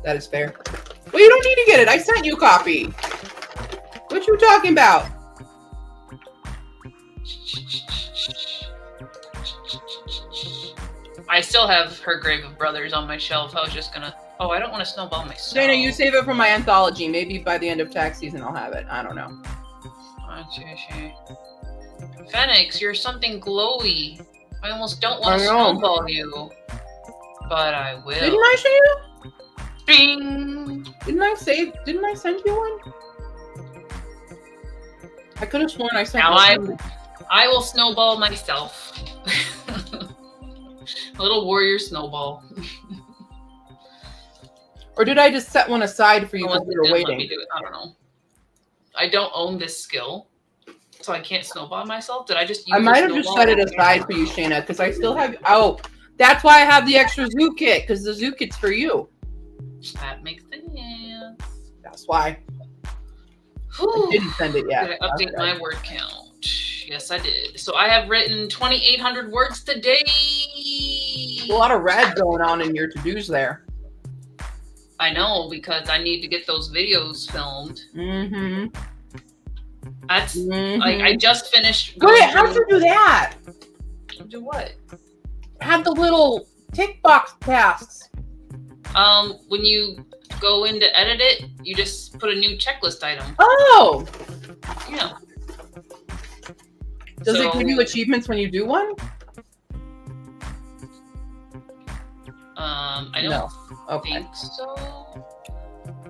That is fair. Well, you don't need to get it. I sent you a copy. What you talking about? I still have her Grave of Brothers on my shelf. I was just gonna... Oh, I don't want to snowball myself. Shayna, you save it for my anthology. Maybe by the end of tax season I'll have it. I don't know. Phoenix, you're something glowy. I almost don't want to snowball you. But I will. Didn't I, Shayna? Bing! Didn't I send you one? I could have sworn I sent one. I will snowball myself. A little warrior snowball. Or did I just set one aside for you because you were waiting? Let me do it. I don't know. I don't own this skill, so I can't snowball myself. Did I just use I might have just set it aside for you, Shayna, because I still have... Oh, that's why I have the extra zoo kit, because the zoo kit's for you. That makes sense. That's why. I didn't send it yet. Did I update my word count? Yes, I did. So I have written 2,800 words today. A lot of red going on in your to-dos there. I know, because I need to get those videos filmed. Mm-hmm. That's like I just finished. Wait, how'd you do that? Do what? Have the little tick box tasks. When you go in to edit it, you just put a new checklist item. Oh. Yeah. Does it give you achievements when you do one? I don't think so.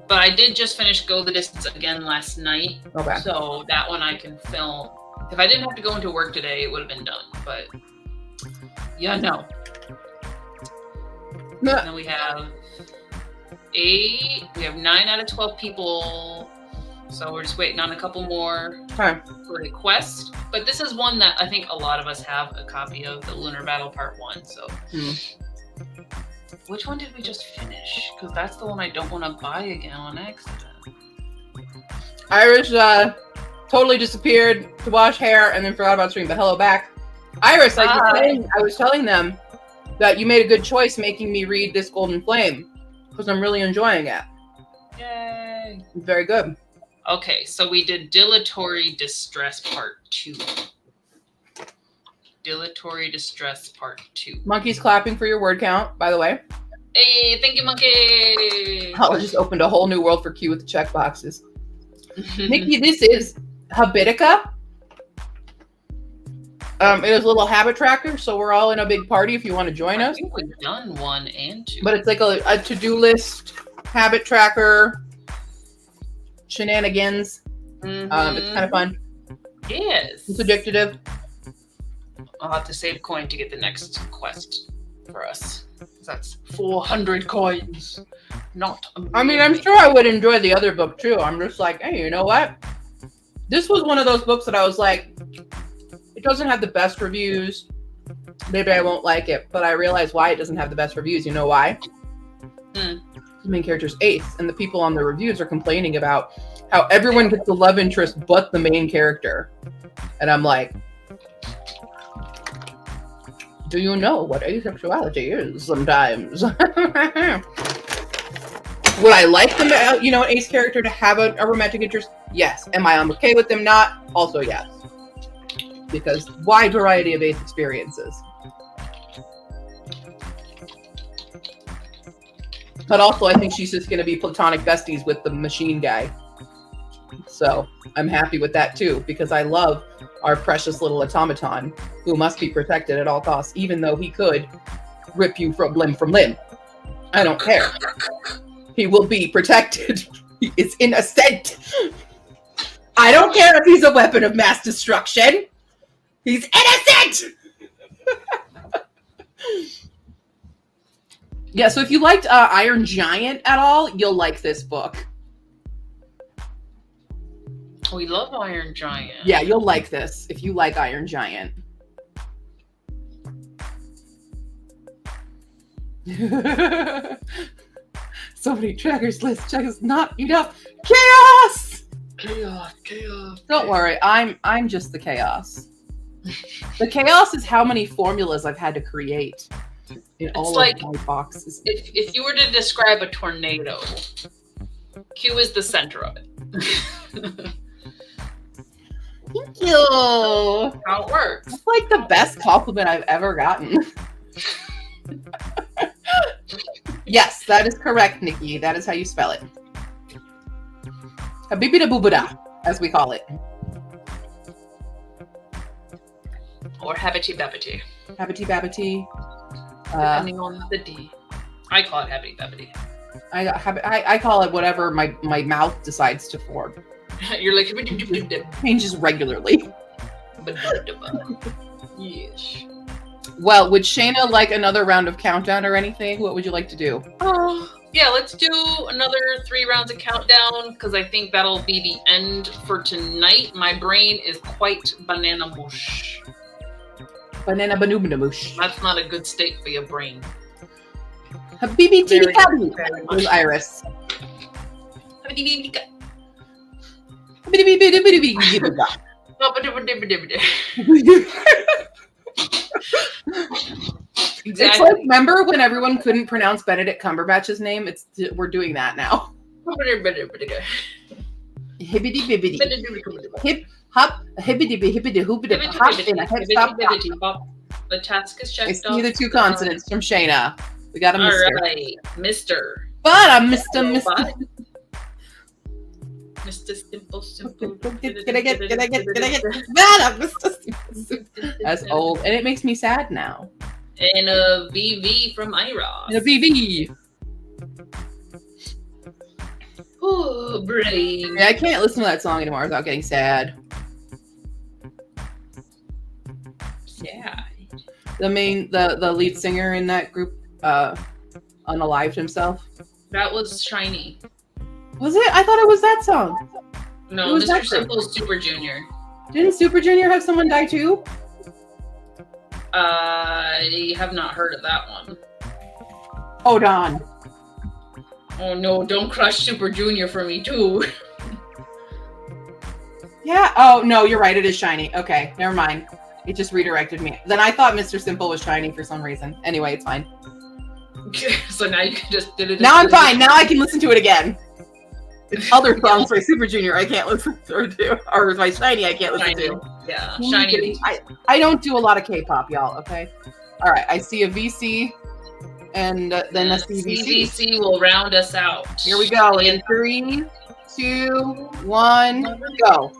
But I did just finish Go the Distance again last night. Okay. So that one I can film. If I didn't have to go into work today, it would have been done. But yeah, no. And then we have 8. We have 9 out of 12 people. So we're just waiting on a couple more for the quest. But this is one that I think a lot of us have a copy of, the Lunar Battle Part 1. So which one did we just finish? Because that's the one I don't want to buy again on accident. Iris totally disappeared to wash hair and then forgot about stream, but hello back. Iris, I was telling them that you made a good choice making me read this Golden Flame because I'm really enjoying it. Yay. Very good. Okay, so we did Dilatory Distress Part 2. Dilatory Distress Part 2. Monkey's clapping for your word count, by the way. Hey, thank you, Monkey! I just opened a whole new world for Q with the check boxes. Nikki, this is Habitica. It is a little habit tracker, so we're all in a big party if you want to join us. I think we've done 1 and 2. But it's like a to-do list, habit tracker, shenanigans. It's kind of fun. Yes. It's addictive. I'll have to save coin to get the next quest for us. That's 400 coins. Not a million. I mean, I'm sure I would enjoy the other book too. I'm just like, hey, you know what? This was one of those books that I was like, it doesn't have the best reviews. Maybe I won't like it, but I realize why it doesn't have the best reviews. You know why? The main character's ace, and the people on the reviews are complaining about how everyone gets the love interest but the main character. And I'm like, do you know what asexuality is sometimes? Would I like them, an ace character to have a romantic interest? Yes. Am I okay with them not? Also yes. Because wide variety of ace experiences. But also, I think she's just going to be platonic besties with the machine guy. So I'm happy with that too, because I love our precious little automaton who must be protected at all costs, even though he could rip you from limb. I don't care. He will be protected. He is innocent. I don't care if he's a weapon of mass destruction. He's innocent! Yeah, so if you liked Iron Giant at all, you'll like this book. We love Iron Giant. Yeah, you'll like this if you like Iron Giant. So many trackers, list checkers, not enough. Chaos! Chaos. Don't worry, I'm just the chaos. The chaos is how many formulas I've had to create in all of my boxes. If you were to describe a tornado, Q is the center of it. Thank you. How it works. It's like the best compliment I've ever gotten. Yes, that is correct, Nikki. That is how you spell it. Habibida boobada, as we call it. Or Habity Babbity. Habity babbity. Depending on the D. I call it Habity Babbity. I call it whatever my mouth decides to form. You're like Changes regularly. Yes. Well, would Shayna like another round of countdown or anything? What would you like to do? Yeah, let's do another 3 rounds of countdown because I think that'll be the end for tonight. My brain is quite banana mush. Banana banubana mush. That's not a good state for your brain. Habibi titi kabi. Where's Iris? Exactly. It's like, remember when everyone couldn't pronounce Benedict Cumberbatch's name? We're doing that now. Hibbity bibbity. Hip hop, hibbity hibbity hoopity hop in a hip stop. The task is checked. I see the 2 consonants from Shayna. We got a Mr. All right, Mr. But I'm Mr. Mr. Simple. Can I get? Man, I'm Mr. Simple. That's old, and it makes me sad now. And a VV from Iros. And a VV. Oh, brain. Yeah, I can't listen to that song anymore without getting sad. Yeah. The lead singer in that group, unalived himself. That was Shiny. Was it? I thought it was that song. No, Mr. Simple's Super Junior. Didn't Super Junior have someone die too? I have not heard of that one. Hold on. Oh no, don't crush Super Junior for me too. Yeah. Oh no, you're right. It is Shiny. Okay, never mind. It just redirected me. Then I thought Mr. Simple was Shiny for some reason. Anyway, it's fine. So now you can just did it. Now I'm fine. Now I can listen to it again. It's other songs by Super Junior I can't listen to, or my Shiny I can't listen to. Yeah, Shiny. I don't do a lot of K-pop, y'all. Okay. All right. I see a VC, and then a CVC. CVC will round us out. Here we go. In 3, 2, 1, go.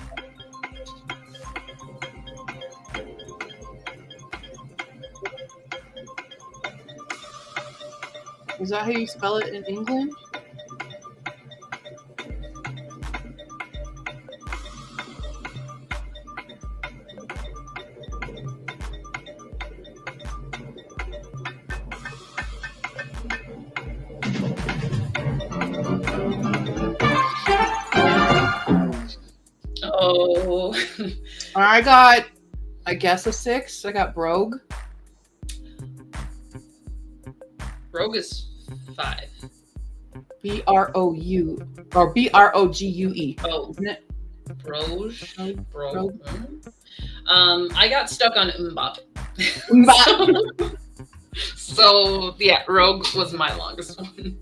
Is that how you spell it in England? Oh. I got, I guess, a 6. I got Brogue. Brogue is 5. B-R-O-U or B-R-O-G-U-E. Oh, isn't it? Brogue. I got stuck on Mbop. So yeah, Rogue was my longest one.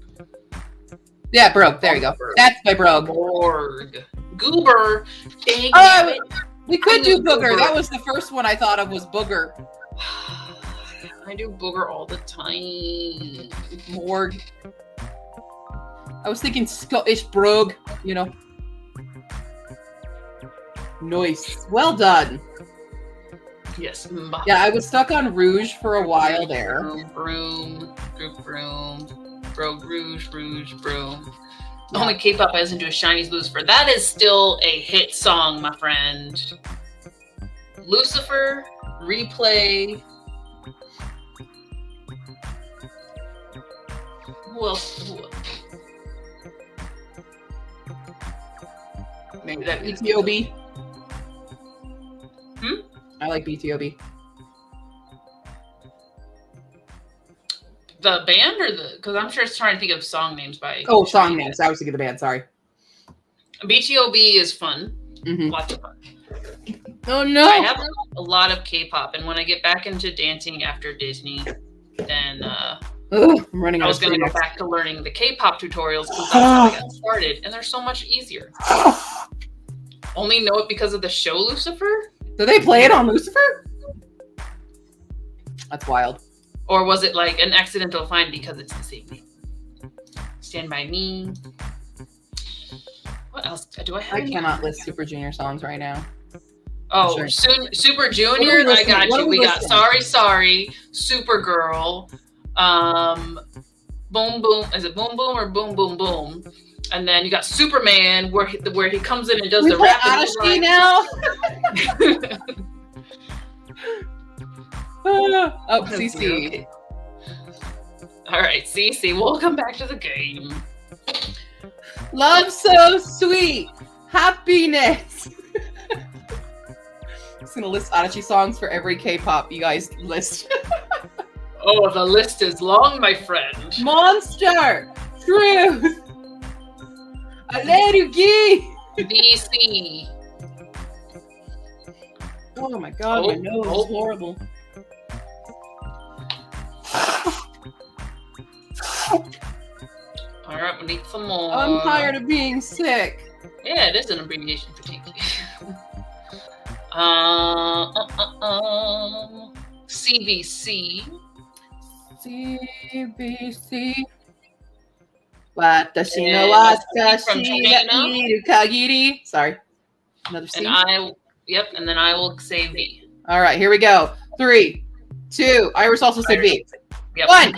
Yeah, Brogue. There you go. That's my Brogue. Borg. Goober. We could do Booger. That was the first one I thought of was Booger. I do Booger all the time. Morg. I was thinking Scottish Brogue, you know. Nice. Well done. Yes. Yeah, I was stuck on Rouge for a while there. Broom. Brogue, Rouge, Broom. The only K-pop I listen to is Shiny's Lucifer. That is still a hit song, my friend. Lucifer, Replay. Who else? Maybe that BTOB. I like BTOB. The band or the? Because I'm sure it's trying to think of song names by. Oh, song names. I was thinking of the band. Sorry. BTOB is fun. Mm-hmm. Lots of fun. Oh no! I have a lot of K-pop, and when I get back into dancing after Disney, then I'm running. I was going to go back to learning the K-pop tutorials because that's how I got started, and they're so much easier. Only know it because of the show Lucifer. Do they play it on Lucifer? That's wild. Or was it like an accidental find because it's the same name? Stand By Me. What else do I have? I cannot list Super Junior songs right now. Oh, sure. Super Junior. I got you. We got Sorry, Supergirl. Boom Boom. Is it Boom Boom or Boom Boom Boom? And then you got Superman, where he comes in and does the rap. Honesty now. Oh, CC. Okay. All right, CC. Welcome back to the game. Love so sweet. Happiness. I'm just gonna list Adachi songs for every K-pop you guys list. Oh, the list is long, my friend. Monster. Truth. Alleluia. DC. Oh my god, my nose is horrible. All right, we need some more. I'm tired of being sick. Yeah, it is an abbreviation for TP. CVC. CVC. Watashi no watashi ga iru kagiri. Sorry. Another C. And then I will say V. All right, here we go. 3, 2. Iris also said V. Yep. 1.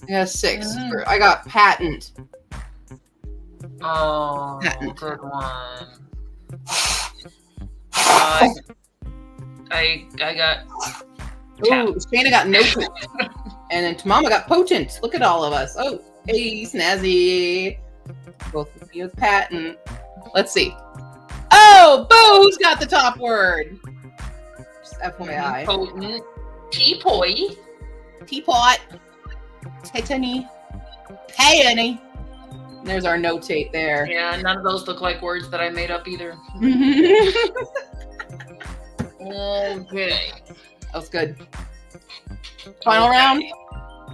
Yeah, 6. I got patent. Oh, patent. Good one. I got. Oh, Shana got no potent. And then Tamama got potent. Look at all of us. Oh, hey, Snazzy. Both of you with patent. Let's see. Oh, Boo's got the top word. Just FYI. Potent. Teapot. Teapot. Titany. Peony. There's our notate there. Yeah, none of those look like words that I made up either. Okay. That was good. Final round?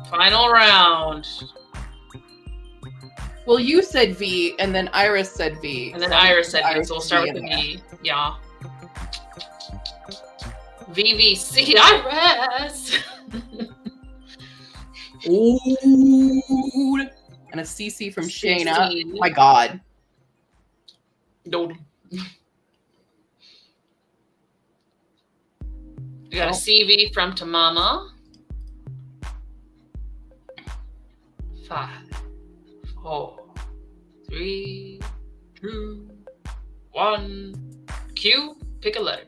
Final round. Well, you said V, and then Iris said V. And then Iris said V, so we'll start with the V. Yeah. VVC Iris! Ooh. And a CC from Shayna. Oh my god. No. We got a CV from Tamama. 5, 4, 3, 2, 1. Q, pick a letter.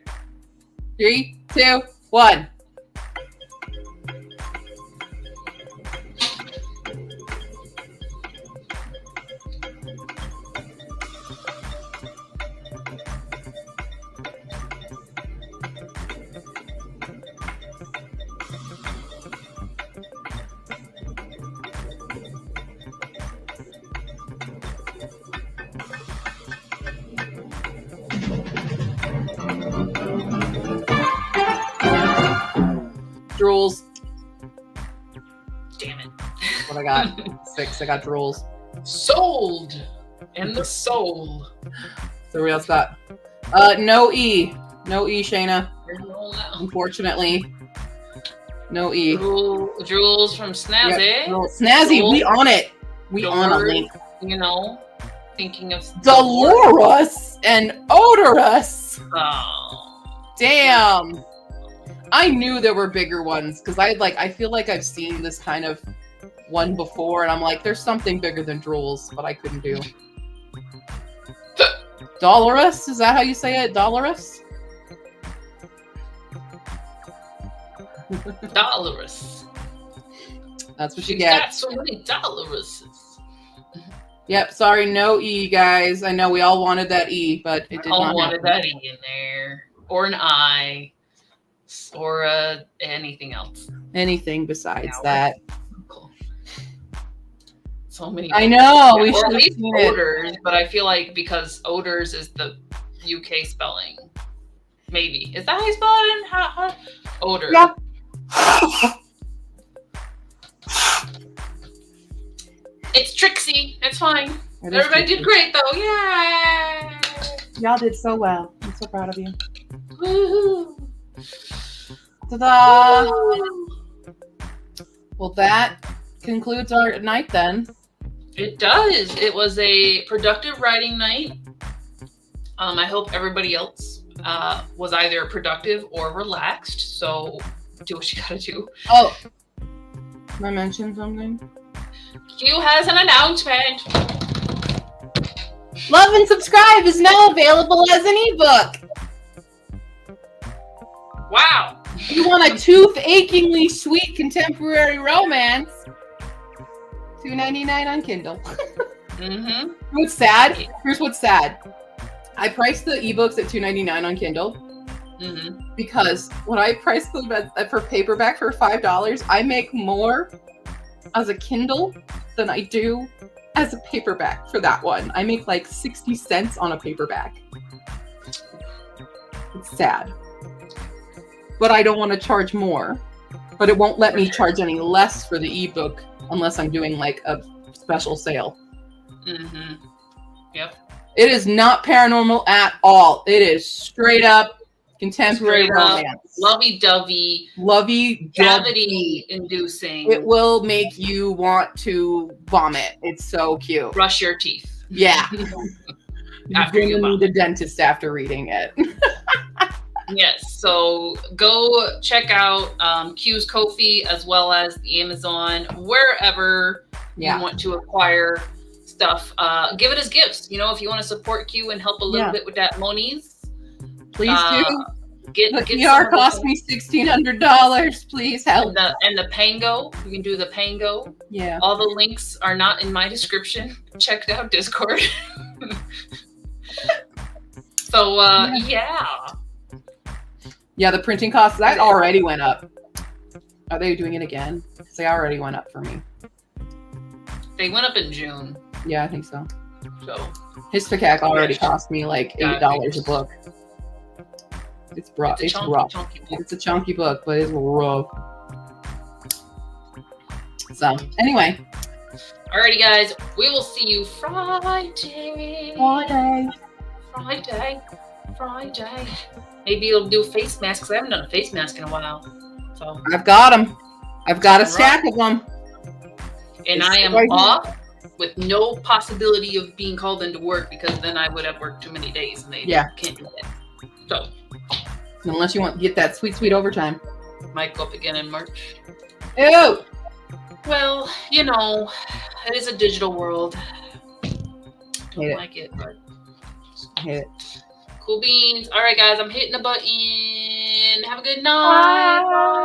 3, 2, 1. drools. Damn it. That's what I got. 6. I got drools. Sold. And the soul. So what else got? No E. No E, Shayna. Unfortunately. No E. Drools from Snazzy. Yep. Snazzy, we on it. We on a link. You know, thinking of Dolores and Odorous. Oh. Damn. I knew there were bigger ones because I feel like I've seen this kind of one before, and I'm like, there's something bigger than drools, but I couldn't do. Dolores? Is that how you say it? Dolores? Dolores. That's what you She's get. got so many Doloreses. Yep, sorry, no E, guys. I know we all wanted that E, but it did not happen. Wanted that E in there. Or an I. Or anything else. Anything besides that. Cool. So many. I know. We should have seen Odors, but I feel like because Odors is the UK spelling. Maybe. Is that how you spell it? How? Odor. Yeah. It's Trixie. It's fine. Everybody did great though. Yay! Y'all did so well. I'm so proud of you. Woohoo! Ta-da! Well, that concludes our night then. It does. It was a productive writing night. I hope everybody else was either productive or relaxed. So do what you gotta do. Oh, can I mention something? Q has an announcement. Love and Subscribe is now available as an ebook. Wow. You want a tooth-achingly sweet contemporary romance? $2.99 on Kindle. Mm-hmm. What's sad? Here's what's sad. I priced the ebooks at $2.99 on Kindle because when I price them for paperback for $5, I make more as a Kindle than I do as a paperback for that one. I make like 60 cents on a paperback. It's sad. But I don't want to charge more. But it won't let me charge any less for the ebook unless I'm doing like a special sale. Mm-hmm. Yep. It is not paranormal at all. It is straight up contemporary romance. Lovey-dovey. Lovey-dovey. Cavity-inducing. It will make you want to vomit. It's so cute. Brush your teeth. Yeah. You're going to need a dentist after reading it. Yes, so go check out Q's Ko-fi as well as the Amazon, wherever you want to acquire stuff. Give it as gifts. You know, if you want to support Q and help a little bit with that monies, please do. Get PR cost me $1,600. Please help. And the Pango, you can do the Pango. Yeah. All the links are not in my description. Check out Discord. So Yeah, the printing costs, that already went up. Are they doing it again? Because they already went up for me. They went up in June. Yeah, I think so. So Histocac already cost me like $8 a book. It's rough. It's rough. It's a chunky book, but it's rough. So, anyway. Alrighty, guys. We will see you Friday. Friday. Maybe you'll do face masks. I haven't done a face mask in a while. So I've got them. I've got a stack of them. And I am off with no possibility of being called into work because then I would have worked too many days and they can't do that. So unless you want to get that sweet overtime. Might go up again in March. Ew. Well, you know, it is a digital world. Don't like it, but I hate it. Cool beans. All right, guys, I'm hitting the button. Have a good night. Bye.